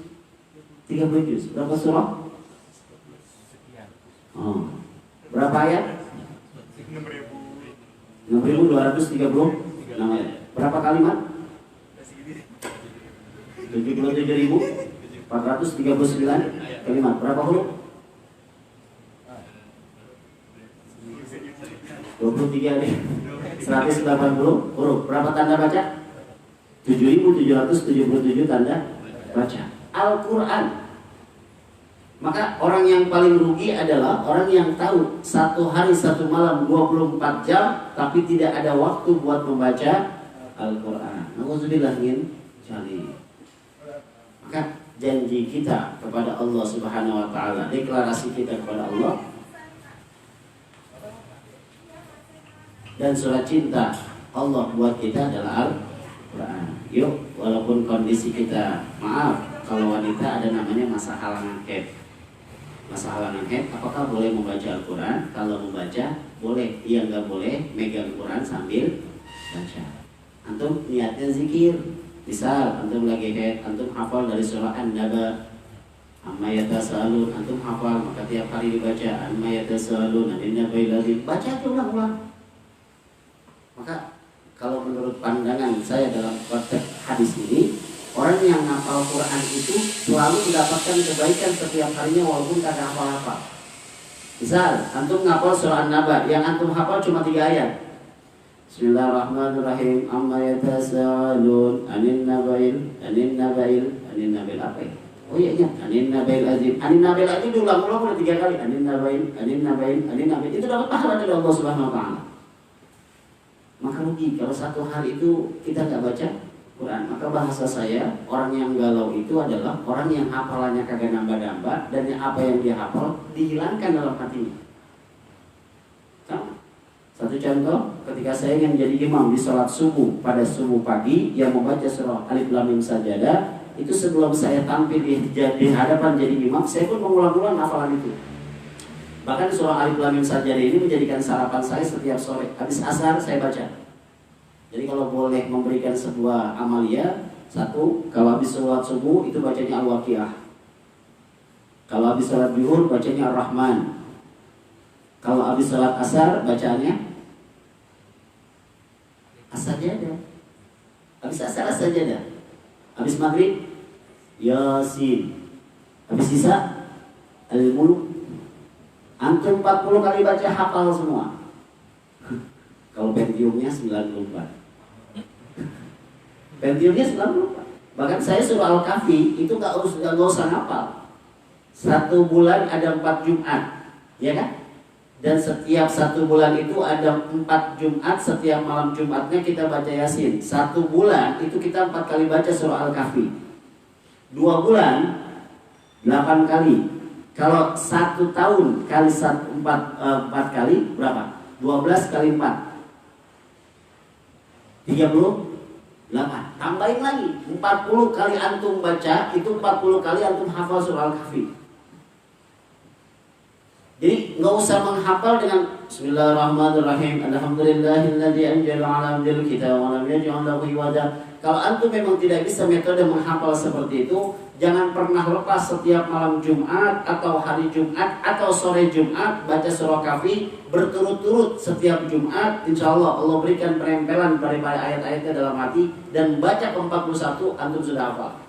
[SPEAKER 1] 30 juz. Berapa surah? Oh. Berapa ayat? 6.236 ayat. Berapa kalimat? 77.439 kalimat. Berapa huruf? 23 nih, 180 huruf. Berapa tanda baca? 7.777 tanda baca Al-Quran. Maka orang yang paling rugi adalah orang yang tahu satu hari satu malam 24 jam tapi tidak ada waktu buat membaca Al-Quran. Nauzubillah min dzalik. Maka janji kita kepada Allah Subhanahu wa taala, deklarasi kita kepada Allah dan surat cinta Allah buat kita adalah Al-Quran. Yuk, walaupun kondisi kita, maaf, kalau wanita ada namanya masa halangan haid. Masa halangan haid, apakah boleh membaca Al-Quran? Kalau membaca, boleh. Iya, nggak boleh megang Quran sambil baca. Antum niatnya zikir. Misal, antum lagi haid, antum hafal dari surah An-Naba, amma yatasaalun, antum hafal, maka tiap hari dibaca amma yatasaalun, an-nabail ladzi, baca ulang-ulang. Maka kalau menurut pandangan saya dalam konteks hadis ini, orang yang hafal Quran itu selalu mendapatkan kebaikan setiap harinya walaupun kagak hafal-hafal. Misal, antum ngapal surah An-Naba, yang antum hafal cuma 3 ayat. Bismillahirrahmanirrahim. Amma yatasaalun anin nabail apa ya? Oh iya, anin nabail azim. Anin nabail azim diulang-ulang udah 3 kali. Anin nabail. Itu dapat pahala dari Allah Subhanahu wa taala. Maka rugi kalau satu hari itu kita nggak baca Quran. Maka bahasa saya, orang yang galau itu adalah orang yang hafalannya kagak nambah-nambah dan yang apa yang dia hafal dihilangkan dalam hatinya. Sama. Satu contoh, ketika saya ingin menjadi imam di sholat subuh pada subuh pagi yang membaca surah Alif Lam Mim Sajadah, itu sebelum saya tampil di hadapan jadi imam, saya pun mengulang-ulang hafalan itu. Bahkan surah Alif Lam Mim Sajadah ini menjadikan sarapan saya setiap sore. Habis asar saya baca. Jadi kalau boleh memberikan sebuah amalia, satu, kalau habis sholat subuh itu bacanya Al-Waqiah. Kalau habis sholat zuhur bacanya Ar-Rahman. Kalau habis sholat asar bacaannya As-Sajdah. Habis asar As-Sajdah. Habis maghrib Yasin. Habis isya Al-Mulk. Antum 40 kali baca hafal semua. Kalau Pentiumnya 94. Pentiumnya 94. Bahkan saya surah Al-Kahfi itu nggak usah hafal. 1 bulan ada 4 Jumat, ya kan? Dan setiap 1 bulan itu ada 4 Jumat. Setiap malam Jumatnya kita baca Yasin. 1 bulan itu kita 4 kali baca surah Al-Kahfi. 2 bulan 8 kali. Kalau 1 tahun kali 4 kali berapa? 12 kali 4 38. Tambahin lagi 40 kali antum baca, itu 40 kali antum hafal surah Al-Kahfi. Jadi nggak usah menghafal dengan Bismillahirrahmanirrahim, Alhamdulillahilladzi anzala 'ala 'abdihi al-kitaba wa lam yaj'al lahu iwaja. Kalau antum memang tidak bisa metode menghafal seperti itu, jangan pernah lepas setiap malam Jumat atau hari Jumat atau sore Jumat baca surah Kahfi berturut-turut setiap Jumat. Insya Allah Allah berikan penempelan pada ayat-ayatnya dalam hati, dan baca ke-41 antum sudah hafal.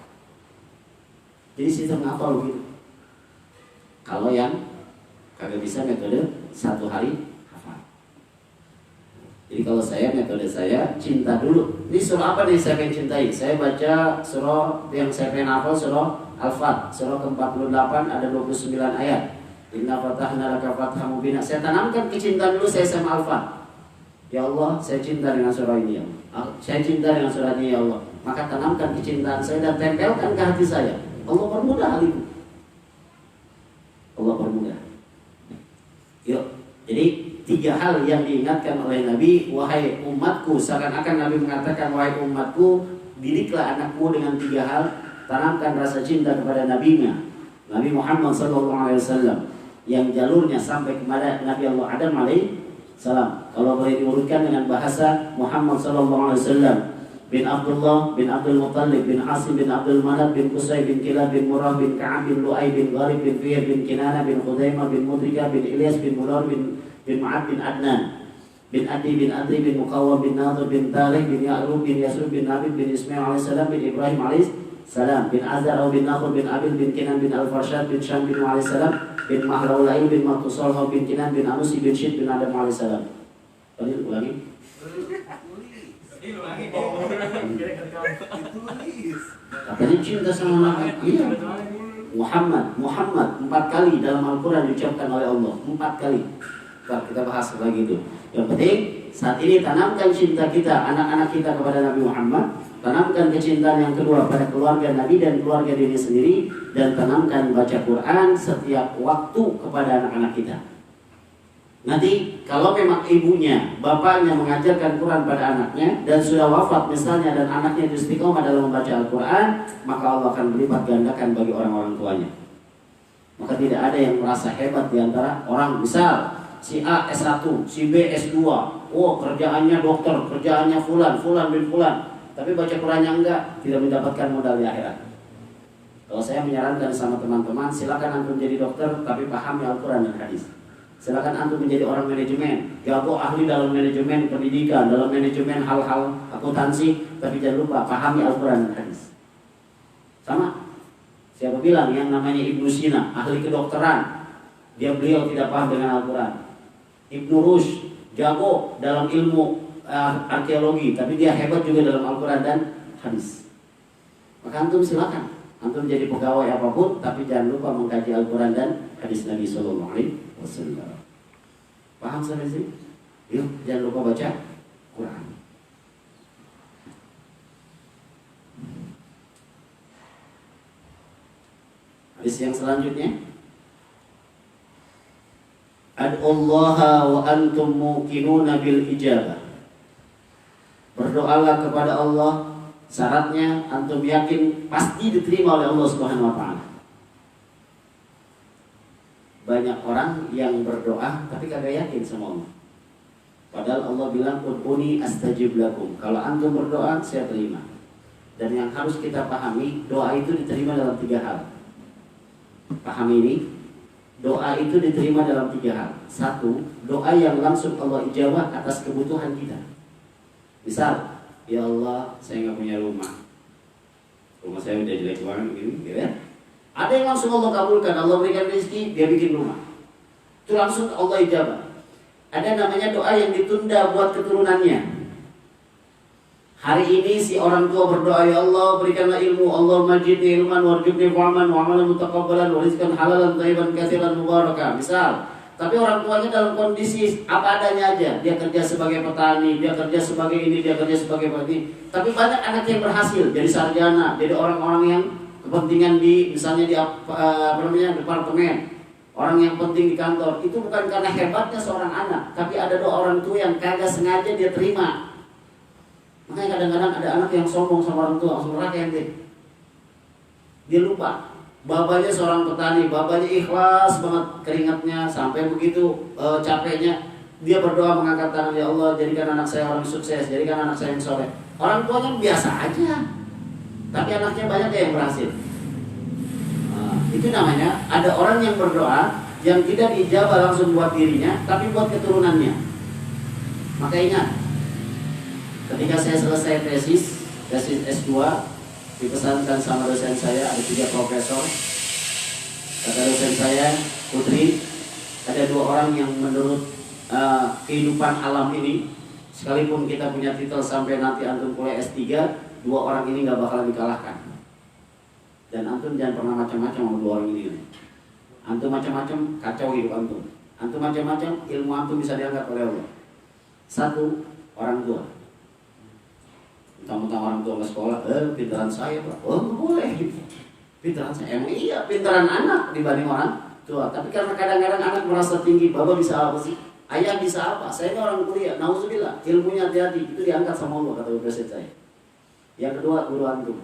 [SPEAKER 1] Jadi sistem hafal begitu. Kalau yang kagak bisa metode 1 hari hafal. Jadi kalau saya, metode saya cinta dulu. Ini surah apa nih saya pengen cintai? Saya baca surah yang saya pengen hafal, surah Al-Fat, surah ke-48 ada 29 ayat. Inna fatahna laka fathan mubina. Saya tanamkan kecintaan dulu saya sama Al-Fat. Ya Allah, saya cinta dengan surah ini ya Allah. Saya cinta dengan surah ini ya Allah. Maka tanamkan kecintaan saya dan tempelkan ke hati saya. Allah permudah hal itu. Allah permudah. Yuk, jadi 3 hal yang diingatkan oleh Nabi. Wahai umatku, seakan-akan Nabi mengatakan, wahai umatku, didiklah anakmu dengan 3 hal. Tanamkan rasa cinta kepada nabinya, Nabi Muhammad SAW, yang jalurnya sampai kepada Nabi Allah Adam alaihissalam. Kalau boleh diurutkan dengan bahasa Muhammad SAW bin Abdullah bin Abdul Muttalib bin Hasim bin Abdul Manab bin Qusay bin Kilab bin Murrah bin Ka'ab bin Lu'ay bin Gharib bin Fihr bin Kinana bin Khudaimah bin Mudrika bin Ilyas bin Mular bin Ma'ad bin Adnan bin Adi bin Adri bin Muqawwam bin Nadir bin Talih bin Ya'rub bin Yasrub bin Nabid bin Ismail alaihissalam bin Ibrahim alaihissalam bin Azar bin Nakhul bin Abil bin Kinan bin Al-Farshad bin Syam bin alaihissalam bin Mahraulail bin Matusalha bin Kinan bin Anusi bin Syid bin Adam alaihissalam. Ulangi. Katanya cinta sama Nabi. Iya. Muhammad 4 kali dalam Al-Quran diucapkan oleh Allah, 4 kali. Kita bahas lagi itu. Yang penting saat ini tanamkan cinta kita, anak-anak kita kepada Nabi Muhammad. Tanamkan kecintaan yang kedua pada keluarga Nabi dan keluarga diri sendiri, dan tanamkan baca Quran setiap waktu kepada anak-anak kita. Nanti kalau memang ibunya, bapaknya mengajarkan Quran pada anaknya dan sudah wafat misalnya, dan anaknya istiqomah dalam membaca Al-Quran, maka Allah akan berlipat gandakan bagi orang-orang tuanya. Maka tidak ada yang merasa hebat di antara orang. Misal si A S1, si B S2, oh kerjaannya dokter, kerjaannya fulan bin fulan, tapi baca Qurannya enggak, tidak mendapatkan modal di akhirat. Kalau saya menyarankan sama teman-teman, silakan antum jadi dokter tapi pahami Al-Quran dan hadis. Silakan antum menjadi orang manajemen, jago ahli dalam manajemen pendidikan, dalam manajemen hal-hal akuntansi, tapi jangan lupa pahami Al-Quran dan hadis. Sama. Siapa bilang yang namanya Ibnu Sina, ahli kedokteran, beliau tidak paham dengan Al-Quran. Ibnu Rushd, jago dalam ilmu arkeologi, tapi dia hebat juga dalam Al-Quran dan hadis. Maka antum silakan, antum jadi pegawai apapun, tapi jangan lupa mengkaji Al-Quran dan hadis Nabi Sallallahu Alaihi Wasallam. Paham sampai sini? Yuk, jangan lupa baca Quran. Hadis yang selanjutnya, Ad'ullaha wa antum muqinuna bil ijabah. Berdoalah kepada Allah, syaratnya antum yakin pasti diterima oleh Allah Subhanahu wa taala. Banyak orang yang berdoa tapi kagak yakin sama Allah. Padahal Allah bilang ud'uni astajib lakum. Kalau antum berdoa saya terima. Dan yang harus kita pahami, doa itu diterima dalam 3 hal. Paham ini? Doa itu diterima dalam 3 hal. 1, doa yang langsung Allah ijabah atas kebutuhan kita. Misal, ya Allah, saya nggak punya rumah. Rumah saya udah jelek banget gitu ya. Ada yang langsung Allah kabulkan, Allah berikan rezeki, dia bikin rumah. Itu langsung Allah ijabah. Ada namanya doa yang ditunda buat keturunannya. Hari ini si orang tua berdoa, ya Allah berikanlah ilmu, Allah majidni ilman warjubni fa'aman wa amalan mutaqabbalan wa rizqan halalan thayyiban katsiran mubarakah. Misal, tapi orang tuanya dalam kondisi apa adanya aja. Dia kerja sebagai petani, dia kerja sebagai ini, dia kerja sebagai ini. Tapi banyak anak yang berhasil jadi sarjana, jadi orang-orang yang kepentingan di misalnya di departemen. Orang yang penting di kantor. Itu bukan karena hebatnya seorang anak, tapi ada doa orang tua yang kagak sengaja dia terima. Makanya kadang-kadang ada anak yang sombong sama orang tua, langsung neraka ente. Dia lupa. Bapaknya seorang petani, bapaknya ikhlas banget keringatnya sampai begitu capeknya dia berdoa mengangkat tangan, ya Allah jadikan anak saya orang sukses, jadikan anak saya yang soleh. Orang tuanya biasa aja, tapi anaknya banyak yang berhasil. Itu namanya ada orang yang berdoa yang tidak dijawab langsung buat dirinya, tapi buat keturunannya. Maka ingat, ketika saya selesai tesis S2, dipesankan sama dosen saya, ada 3 profesor. Kata dosen saya, Putri, ada 2 orang yang menurut kehidupan alam ini, sekalipun kita punya titel sampai nanti antum kuliah S3, 2 orang ini gak bakal dikalahkan. Dan antum jangan pernah macam-macam sama 2 orang ini. Antum macam-macam, kacau hidup antum. Antum macam-macam, ilmu antum bisa diangkat oleh Allah. 1, orang tua. Tentang orang tua ke sekolah, pintaran saya Pak. Oh boleh, pintaran saya. Emang iya, pintaran anak dibanding orang tua. Tapi karena kadang-kadang anak merasa tinggi, bapak bisa apa sih? Ayah bisa apa? Saya ini orang kuliah, nauzubillah, ilmunya hati-hati. Itu diangkat sama Allah, kata dosen saya. Yang kedua, guru antum.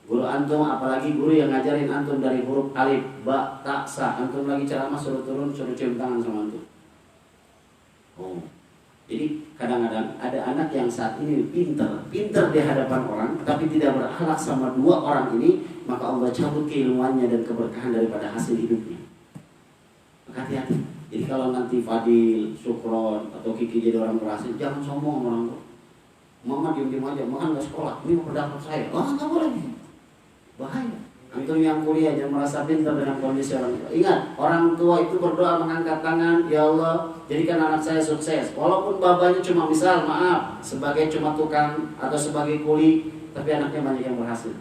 [SPEAKER 1] Guru antum, apalagi guru yang ngajarin antum dari huruf alif, ba, ta, sa. Antum lagi ceramah suruh turun, suruh cium tangan sama antum. Oh. Jadi kadang-kadang ada anak yang saat ini pintar di hadapan orang, tapi tidak berakhlak sama 2 orang ini, maka Allah cabut keilmuannya dan keberkahan daripada hasil hidupnya. Maka hati-hati. Jadi kalau nanti Fadil, Sukron, atau Kiki jadi orang berhasil, jangan sombong sama orang tua. Mama diam-diam aja, makan gak sekolah, ini pendapat saya. Oh gak boleh, bahaya. Antum yang kuliah jangan merasa pintar dengan kondisi orang tua. Ingat, orang tua itu berdoa mengangkat tangan, ya Allah jadikan anak saya sukses. Walaupun bapaknya cuma misal, maaf, sebagai cuma tukang atau sebagai kuli, tapi anaknya banyak yang berhasil.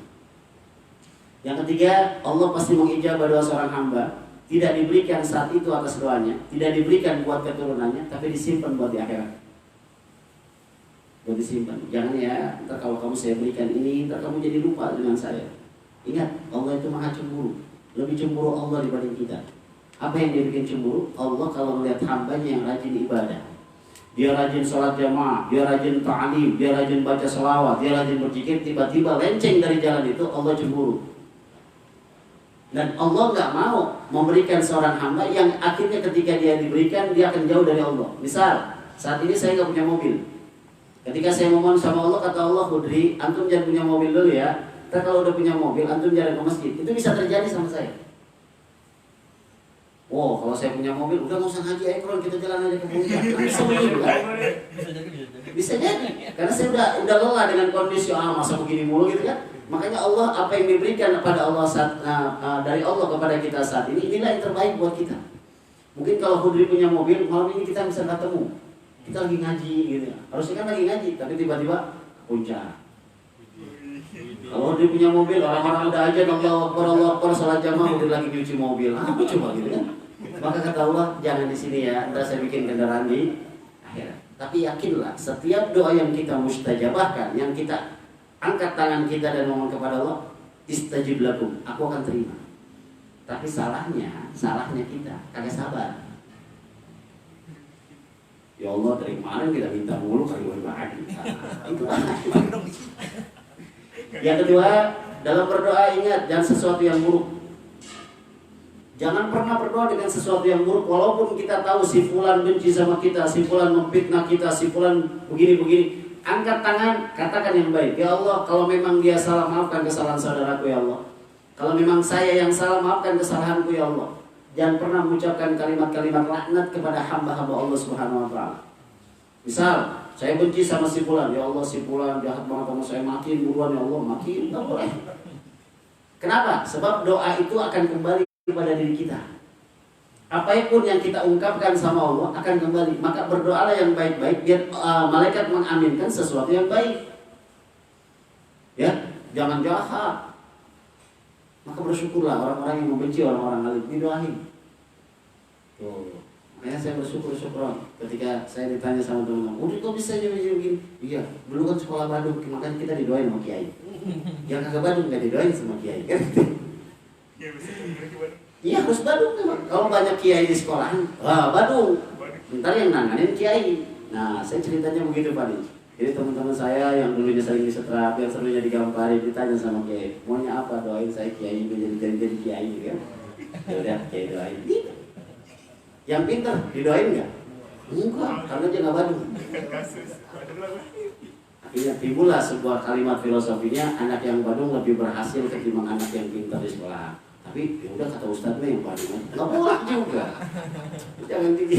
[SPEAKER 1] Yang ketiga, Allah pasti mengijabah doa seorang hamba. Tidak diberikan saat itu atas doanya, tidak diberikan buat keturunannya, tapi disimpan buat di akhirat. Buat disimpan. Jangan ya, ntar kalau kamu saya berikan ini, ntar kamu jadi lupa dengan saya. Ingat, Allah itu maha cemburu. Lebih cemburu Allah dibanding kita. Apa yang dia bikin cemburu? Allah kalau melihat hambanya yang rajin ibadah, dia rajin sholat jamaah, dia rajin ta'lim, dia rajin baca selawat, dia rajin berzikir, tiba-tiba lenceng dari jalan itu, Allah cemburu. Dan Allah gak mau memberikan seorang hamba yang akhirnya ketika dia diberikan, dia akan jauh dari Allah. Misal, saat ini saya gak punya mobil. Ketika saya mohon sama Allah, kata Allah, Hudri, antum jangan punya mobil dulu ya. Ntar kalau udah punya mobil, antum jalan ke masjid. Itu bisa terjadi sama saya. Oh, kalau saya punya mobil, udah nggak usah ngaji ekron, kita jalan aja ke puncak. Bisa begitu kan? Bisa jadi. Karena saya udah lelah dengan kondisi masa begini mulu gitu kan. Makanya Allah, apa yang diberikan kepada Allah dari Allah kepada kita saat ini, inilah yang terbaik buat kita. Mungkin kalau Hudri punya mobil, malam ini kita bisa ketemu. Kita lagi ngaji gitu. Harusnya kan lagi ngaji, tapi tiba-tiba ke puncak. Kalau dia punya mobil, orang-orang udah aja Allah Akbar salat jamaah, udah lagi nyuci mobil. Apa coba gitu kan? Maka kata Allah, jangan di sini ya, ntar saya bikin kendaraan di akhirat. Tapi yakinlah, setiap doa yang kita mustajabahkan, yang kita angkat tangan kita dan ngomong kepada Allah, istajib lakum, aku akan terima. Tapi salahnya kita kagak sabar. Ya Allah, dari kemarin kita minta mulu kali lagi. Itu Yang kedua, dalam berdoa ingat, jangan sesuatu yang buruk. Jangan pernah berdoa dengan sesuatu yang buruk, walaupun kita tahu si fulan benci sama kita, si fulan memfitnah kita, si fulan begini-begini. Angkat tangan, katakan yang baik. Ya Allah, kalau memang dia salah, maafkan kesalahan saudaraku ya Allah. Kalau memang saya yang salah, maafkan kesalahanku ya Allah. Jangan pernah mengucapkan kalimat-kalimat laknat kepada hamba-hamba Allah Subhanahu wa taala. Misal, saya benci sama si fulan, ya Allah si fulan jahat banget sama saya, makin buruan ya Allah, makin, enggak boleh. Kenapa? Sebab doa itu akan kembali kepada diri kita. Apapun yang kita ungkapkan sama Allah akan kembali. Maka berdoalah yang baik-baik biar malaikat mengaminkan sesuatu yang baik. Ya, jangan jahat. Maka bersyukurlah orang-orang yang membenci orang-orang alim, didoain. Tuh. Makanya saya bersyukur ketika saya ditanya sama teman-teman, udah kok bisa begini? Iya, dulu kan sekolah Badung, makanya kita didoain sama kiai. Yang kagak Badung nggak didoain sama kiai kan? Iya harus Badung memang. Kalau banyak kiai di sekolahan, wah Badung. Ntar yang nanganin kiai. Nah, saya ceritanya begitu Pak. Jadi teman-teman saya yang dulunya sering disetrap, yang serunya digamparin, ditanya sama kiai, maunya apa? Doain saya kiai jadi kiai gitu kan? Ya udah kiai doain. Gitu. Yang pintar didoain nggak? Enggak, karena dia nggak Badung. Akhirnya timbullah sebuah kalimat filosofinya, anak yang Badung lebih berhasil ketimbang anak yang pintar di sekolah. Tapi ya udah kata ustadznya yang Badung nggak boleh juga. Jangan tinggi.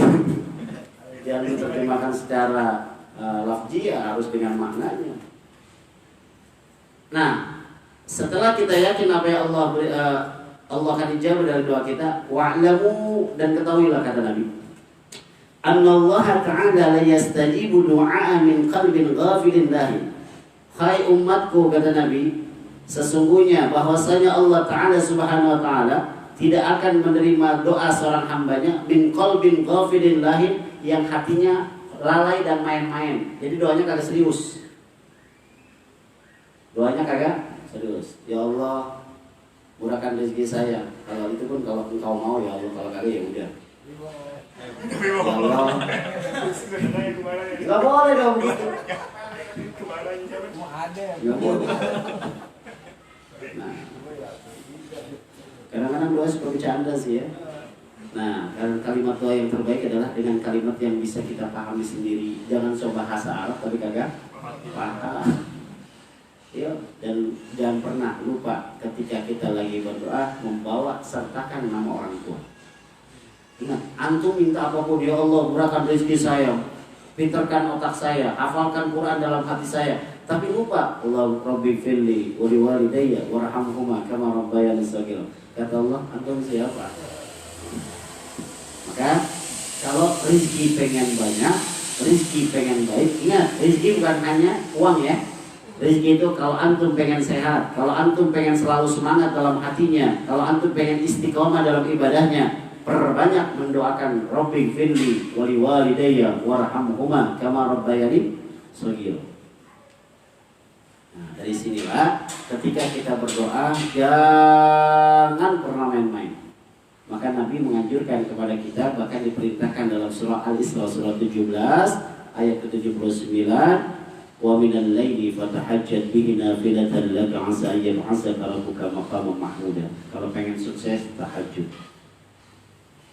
[SPEAKER 1] Jangan diterjemahkan secara lafzi, ya harus dengan maknanya. Nah, setelah kita yakin apa yang Allah beri, Allah akan ijabah dari doa kita, wa'lamu, dan ketahuilah kata Nabi, annallaha ta'ala la yastajibu du'a min qalbin ghafilin lahi. Hai umatku, kata Nabi, sesungguhnya bahwasanya Allah Ta'ala Subhanahu wa Ta'ala tidak akan menerima doa seorang hambanya min qalbin ghafilin lahi, yang hatinya lalai dan main-main. Jadi doanya kagak serius. Doanya kagak serius. Ya Allah, murahkan rezeki saya. Kalau itu pun kalau engkau mau ya Allah, kalau kagak ya udah. Ya Allah. Enggak boleh dong gitu. Enggak boleh. Nah, kadang-kadang doa suka bercanda sih ya. Nah, kalimat doa yang terbaik adalah dengan kalimat yang bisa kita pahami sendiri. Jangan coba bahasa Arab tapi kagak paham. Ya, dan jangan pernah lupa ketika kita lagi berdoa membawa sertakan nama orang tua. Ingat, antum minta apapun, ya Allah murahkan rezeki saya, pinterkan otak saya, hafalkan Quran dalam hati saya. Tapi lupa, Allah Rabbi firli wa liwalidayya warhamhuma kama rabbayani shaghira. Kata Allah, antum siapa? Maka kalau rezeki pengen banyak, rezeki pengen baik, ingat rezeki bukan hanya uang ya. Rezeki itu kalau antum pengen sehat, kalau antum pengen selalu semangat dalam hatinya, kalau antum pengen istiqomah dalam ibadahnya, perbanyak mendoakan Rabbi firli wa liwalidayya warhamhuma kama rabbayani shaghira. Nah, dari sinilah ketika kita berdoa jangan pernah main-main. Maka Nabi menganjurkan kepada kita, bahkan diperintahkan dalam surah Al-Isra surah 17 ayat ke-79, wa minal laili fatahajjad bihi nafilatan laka 'asa an yab'atsaka rabbuka maqaman mahmuda. Kalau pengen sukses tahajud.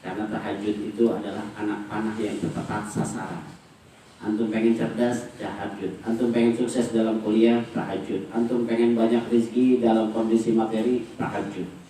[SPEAKER 1] Karena tahajud itu adalah anak panah yang tepat sasaran. Antum pengen cerdas, tahajud. Antum pengen sukses dalam kuliah, tahajud. Antum pengen banyak rezeki dalam kondisi materi, tahajud.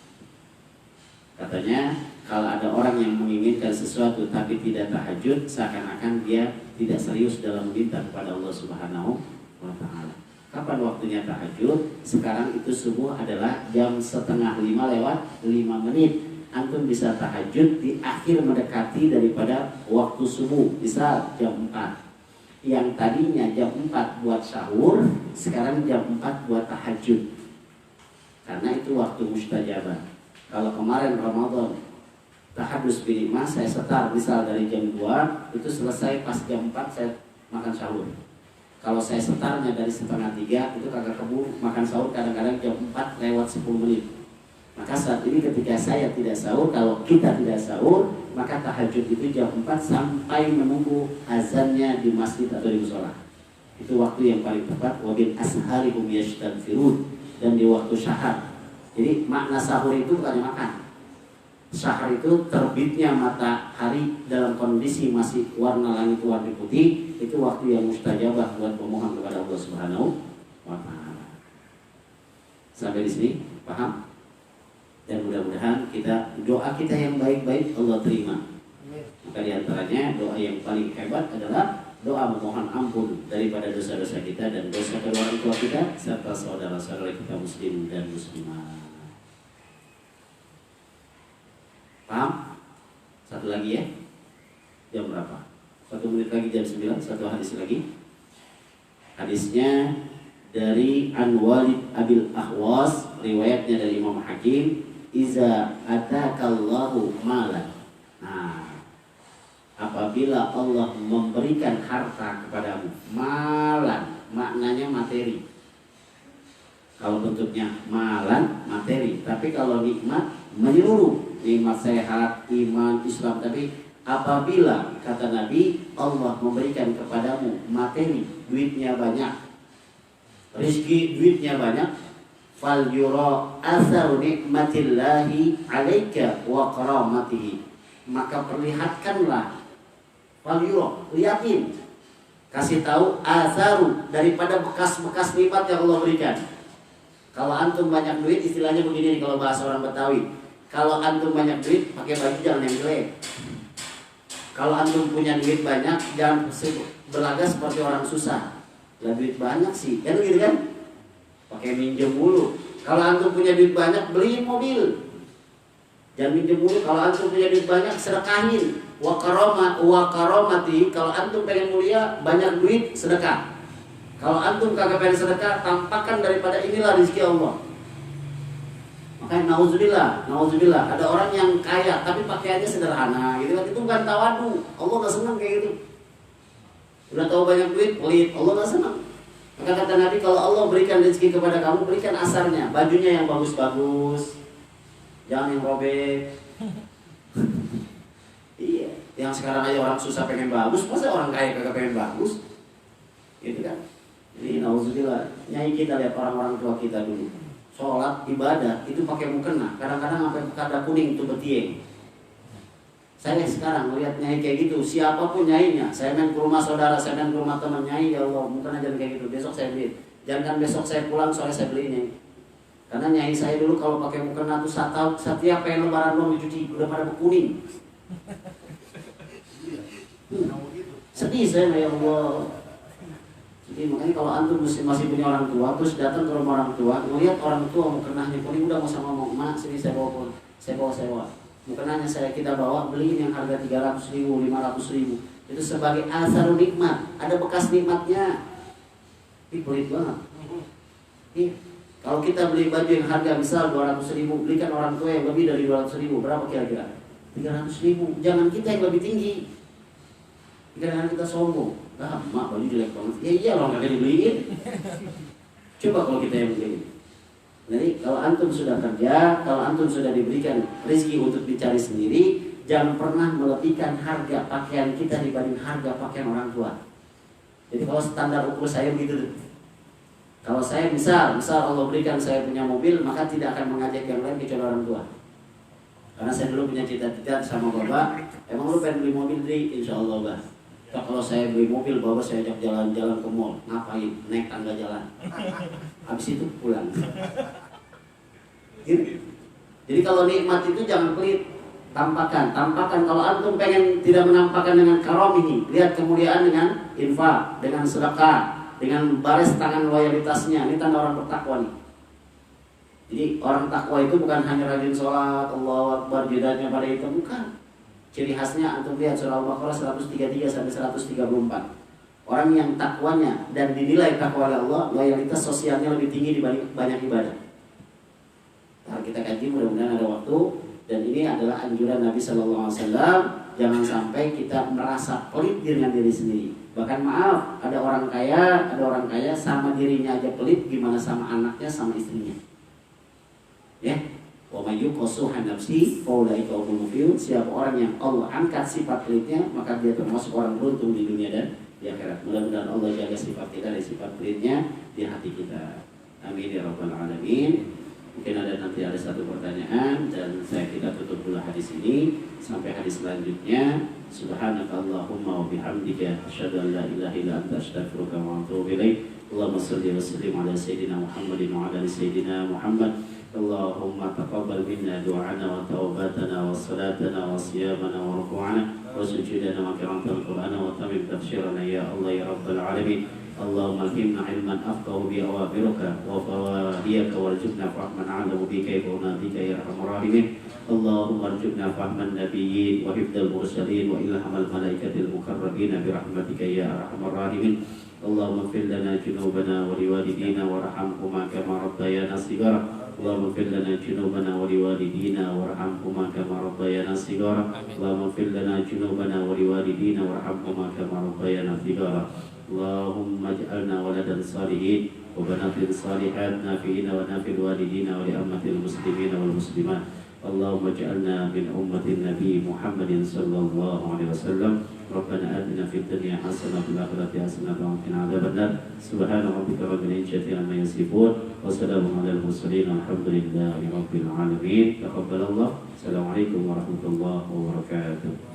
[SPEAKER 1] Katanya kalau ada orang yang menginginkan sesuatu tapi tidak tahajud, seakan-akan dia tidak serius dalam meminta kepada Allah Subhanahu wa Ta'ala. Kapan waktunya tahajud? Sekarang itu subuh adalah jam 4:30 lewat 5 menit. Antum bisa tahajud di akhir mendekati daripada waktu subuh, bisa jam 4. Yang tadinya jam 4 buat sahur, sekarang jam 4 buat tahajud. Karena itu waktu mustajabah. Kalau kemarin Ramadan tahadus binikmah saya setar misal dari jam 2, itu selesai pas jam 4 saya makan sahur. Kalau saya setarnya dari 2:30, itu kagak keburu makan sahur, kadang-kadang jam 4 lewat 10 menit. Maka saat ini ketika saya tidak sahur, kalau kita tidak sahur, maka tahajud itu jam 4 sampai menunggu azannya di masjid atau di mushola. Itu waktu yang paling tepat. Wa bil asharihum yastaghfirun, dan di waktu syahar. Jadi makna sahur itu bukan makan. Sahur itu terbitnya matahari dalam kondisi masih warna langit warna putih. Itu waktu yang mustajabah buat pemohon kepada Allah Subhanahu wa Ta'ala. Sampai di sini paham? Dan mudah-mudahan doa kita yang baik-baik Allah terima. Maka diantaranya doa yang paling hebat adalah doa memohon ampun daripada dosa-dosa kita dan dosa kedua orang tua kita serta saudara-saudara kita muslim dan muslimah. Paham? Satu lagi ya. Jam berapa? 1 menit lagi jam 9. Satu hadis lagi. Hadisnya dari An-Walid Abil Ahwas, riwayatnya dari Imam Hakim, iza atakallahu malan. Nah, apabila Allah memberikan harta kepadamu, malan maknanya materi. Kalau bentuknya malan materi, tapi kalau nikmat menyeluruh, nikmat sehat, iman, Islam. Tapi apabila kata Nabi Allah memberikan kepadamu materi, duitnya banyak, rezeki duitnya banyak, fal yura atharu nikmatillahi alaika wa karamatihi, maka perlihatkanlah, fal yura, lihatin, kasih tahu atharu, daripada bekas-bekas nikmat yang Allah berikan. Kalau antum banyak duit, istilahnya begini nih kalau bahasa orang Betawi, kalau antum banyak duit pakai baju jangan yang jelek. Kalau antum punya duit banyak jangan berlagak seperti orang susah. Lah duit banyak sih, kan gitu kan? Pakai minjem mulu. Kalau antum punya duit banyak, beliin mobil. Jangan minjem mulu. Kalau antum punya duit banyak, sedekahin. Wa karamati, kalau antum pengen mulia, banyak duit, sedekah. Kalau antum kagak pengen sedekah, tampakkan daripada inilah rezeki Allah. Makanya nauzubillah, ada orang yang kaya tapi pakaiannya sederhana, gitu kan? Itu bukan tawadu. Allah nggak senang kayak gitu. Udah tahu banyak duit, pelit, Allah nggak senang. Maka kata Nabi, kalau Allah berikan rezeki kepada kamu, berikan asarnya, bajunya yang bagus-bagus, jangan yang robek. Iya, yang sekarang aja orang susah pengen bagus, masa orang kaya kagak pengen bagus, gitu kan? Jadi nauzubillah, nyai kita lihat orang-orang tua kita dulu, sholat ibadah itu pakai mukena, kadang-kadang sampai kada kuning tuh betieng. Saya sekarang melihat nyai kayak gitu, siapapun nyainya, saya main ke rumah saudara, saya main ke rumah teman, nyai ya Allah, mukena jangan kayak gitu, besok saya beli. Jangan besok saya pulang sore saya beli nyai. Karena nyai saya dulu kalau pakai mukena tuh setiap pengen lebaran doang dicuci, udah pada berkuning. Sedih saya, ya Allah. Jadi makanya kalau antum masih punya orang tua, terus datang ke rumah orang tua, ngelihat orang tua mukenahnya kuning, udah mau sama mak, sini saya bawa. Mukenahnya kita bawa, beliin yang harga 300.000, 500.000. Itu sebagai asar nikmat, ada bekas nikmatnya. Ini pelit banget. Iya. Kalau kita beli baju yang harga misal 200.000, belikan orang tua yang lebih dari 200.000, berapa kira-kira? 300.000. Jangan kita yang lebih tinggi. Kadang-kadang kita sombong. Mak baju jelek banget. Ya iya loh, gak dibeliin. Coba kalau kita yang beliin. Jadi kalau antum sudah kerja, kalau antum sudah diberikan rezeki untuk dicari sendiri, jangan pernah melebihkan harga pakaian kita dibanding harga pakaian orang tua. Jadi kalau standar ukur saya begitu. Kalau saya misal Allah berikan saya punya mobil, maka tidak akan mengajak yang lain kecuali orang tua. Karena saya dulu punya cita-cita sama bapak, emang lu pengen beli mobil di, insya Allah bah. Kalau saya beli mobil, bapak saya ajak jalan-jalan ke mall, ngapain? Naik tangga jalan. Habis itu pulang. Gitu. Jadi kalau nikmat itu jangan pelit, tampakkan. Kalau antum pengen tidak menampakkan dengan karomihi, lihat kemuliaan dengan infak, dengan sedekah, dengan baris tangan loyalitasnya. Ini tanda orang bertakwa nih. Jadi orang takwa itu bukan hanya rajin sholat, Allahu Akbar, jidatnya pada itu, bukan. Ciri khasnya antum lihat surah Al-Baqarah 133 sampai 134. Orang yang takwanya dan dinilai takwa oleh Allah, loyalitas sosialnya lebih tinggi dibanding banyak ibadah. Nah, kita kaji mudah-mudahan ada waktu, dan ini adalah anjuran Nabi Sallallahu Alaihi Wasallam. Jangan sampai kita merasa pelit dengan diri sendiri. Bahkan maaf, ada orang kaya sama dirinya aja pelit, gimana sama anaknya, sama istrinya. Ya, wa may yuqasuha nafsi faulaika humul muflihun. Siapa orang yang Allah angkat sifat pelitnya, maka dia termasuk orang beruntung di dunia dan di akhirat. Mudah-mudahan Allah jaga sifat kita dan sifat pelitnya di hati kita. Amin ya rabbal alamin. Mungkin nanti ada satu pertanyaan, dan kita tutup dulu hadis ini sampai hadis selanjutnya. Subhanakallahumma wa bihamdika asyhadu an la ilaha illa anta astaghfiruka wa atubu ilaik. Allahumma shalli wa sallim ala sayyidina Muhammadin wa ala ali sayyidina Muhammad. اللهم تقبل منا دعاءنا وتوباتنا وصلاتنا وصيامنا وركوعنا وسجودنا وقراءة القرآن وتمم تفسيرنا يا الله يا رب العالمين. اللهم الهمنا علما افقه باوامرك وفوائدك وارزقنا فهما اعلم بك كيف ناديك يا ارحم الراحمين. اللهم ارزقنا فهم النبيين وحفظ المرسلين والهام الملائكه المقربين برحمتك يا ارحم الراحمين. اللهم اغفر لنا ذنوبنا ولوالدينا وارحمهما كما ربيانا صغارا. اللهم اغفر لنا ذنوبنا ولوالدينا وارحمهما كما ربيانا صغارا. اللهم اغفر لنا ذنوبنا ولوالدينا وارحمهما كما ربيانا صغارا. اللهم اجعلنا ولدا صالحين وبنات صالحات نافعين ونافع الوالدين ولأمة المسلمين والمسلمات. اللهم اجعلنا من أمة النبي محمد صلى الله عليه وسلم. ربنا آتنا في الدنيا حسنة وفي الآخرة حسنة وقنا عذاب النار. سبحان ربك رب العزة عما يصفون وسلام على المرسلين والحمد لله رب العالمين. تقبل الله. السلام عليكم ورحمة الله وبركاته.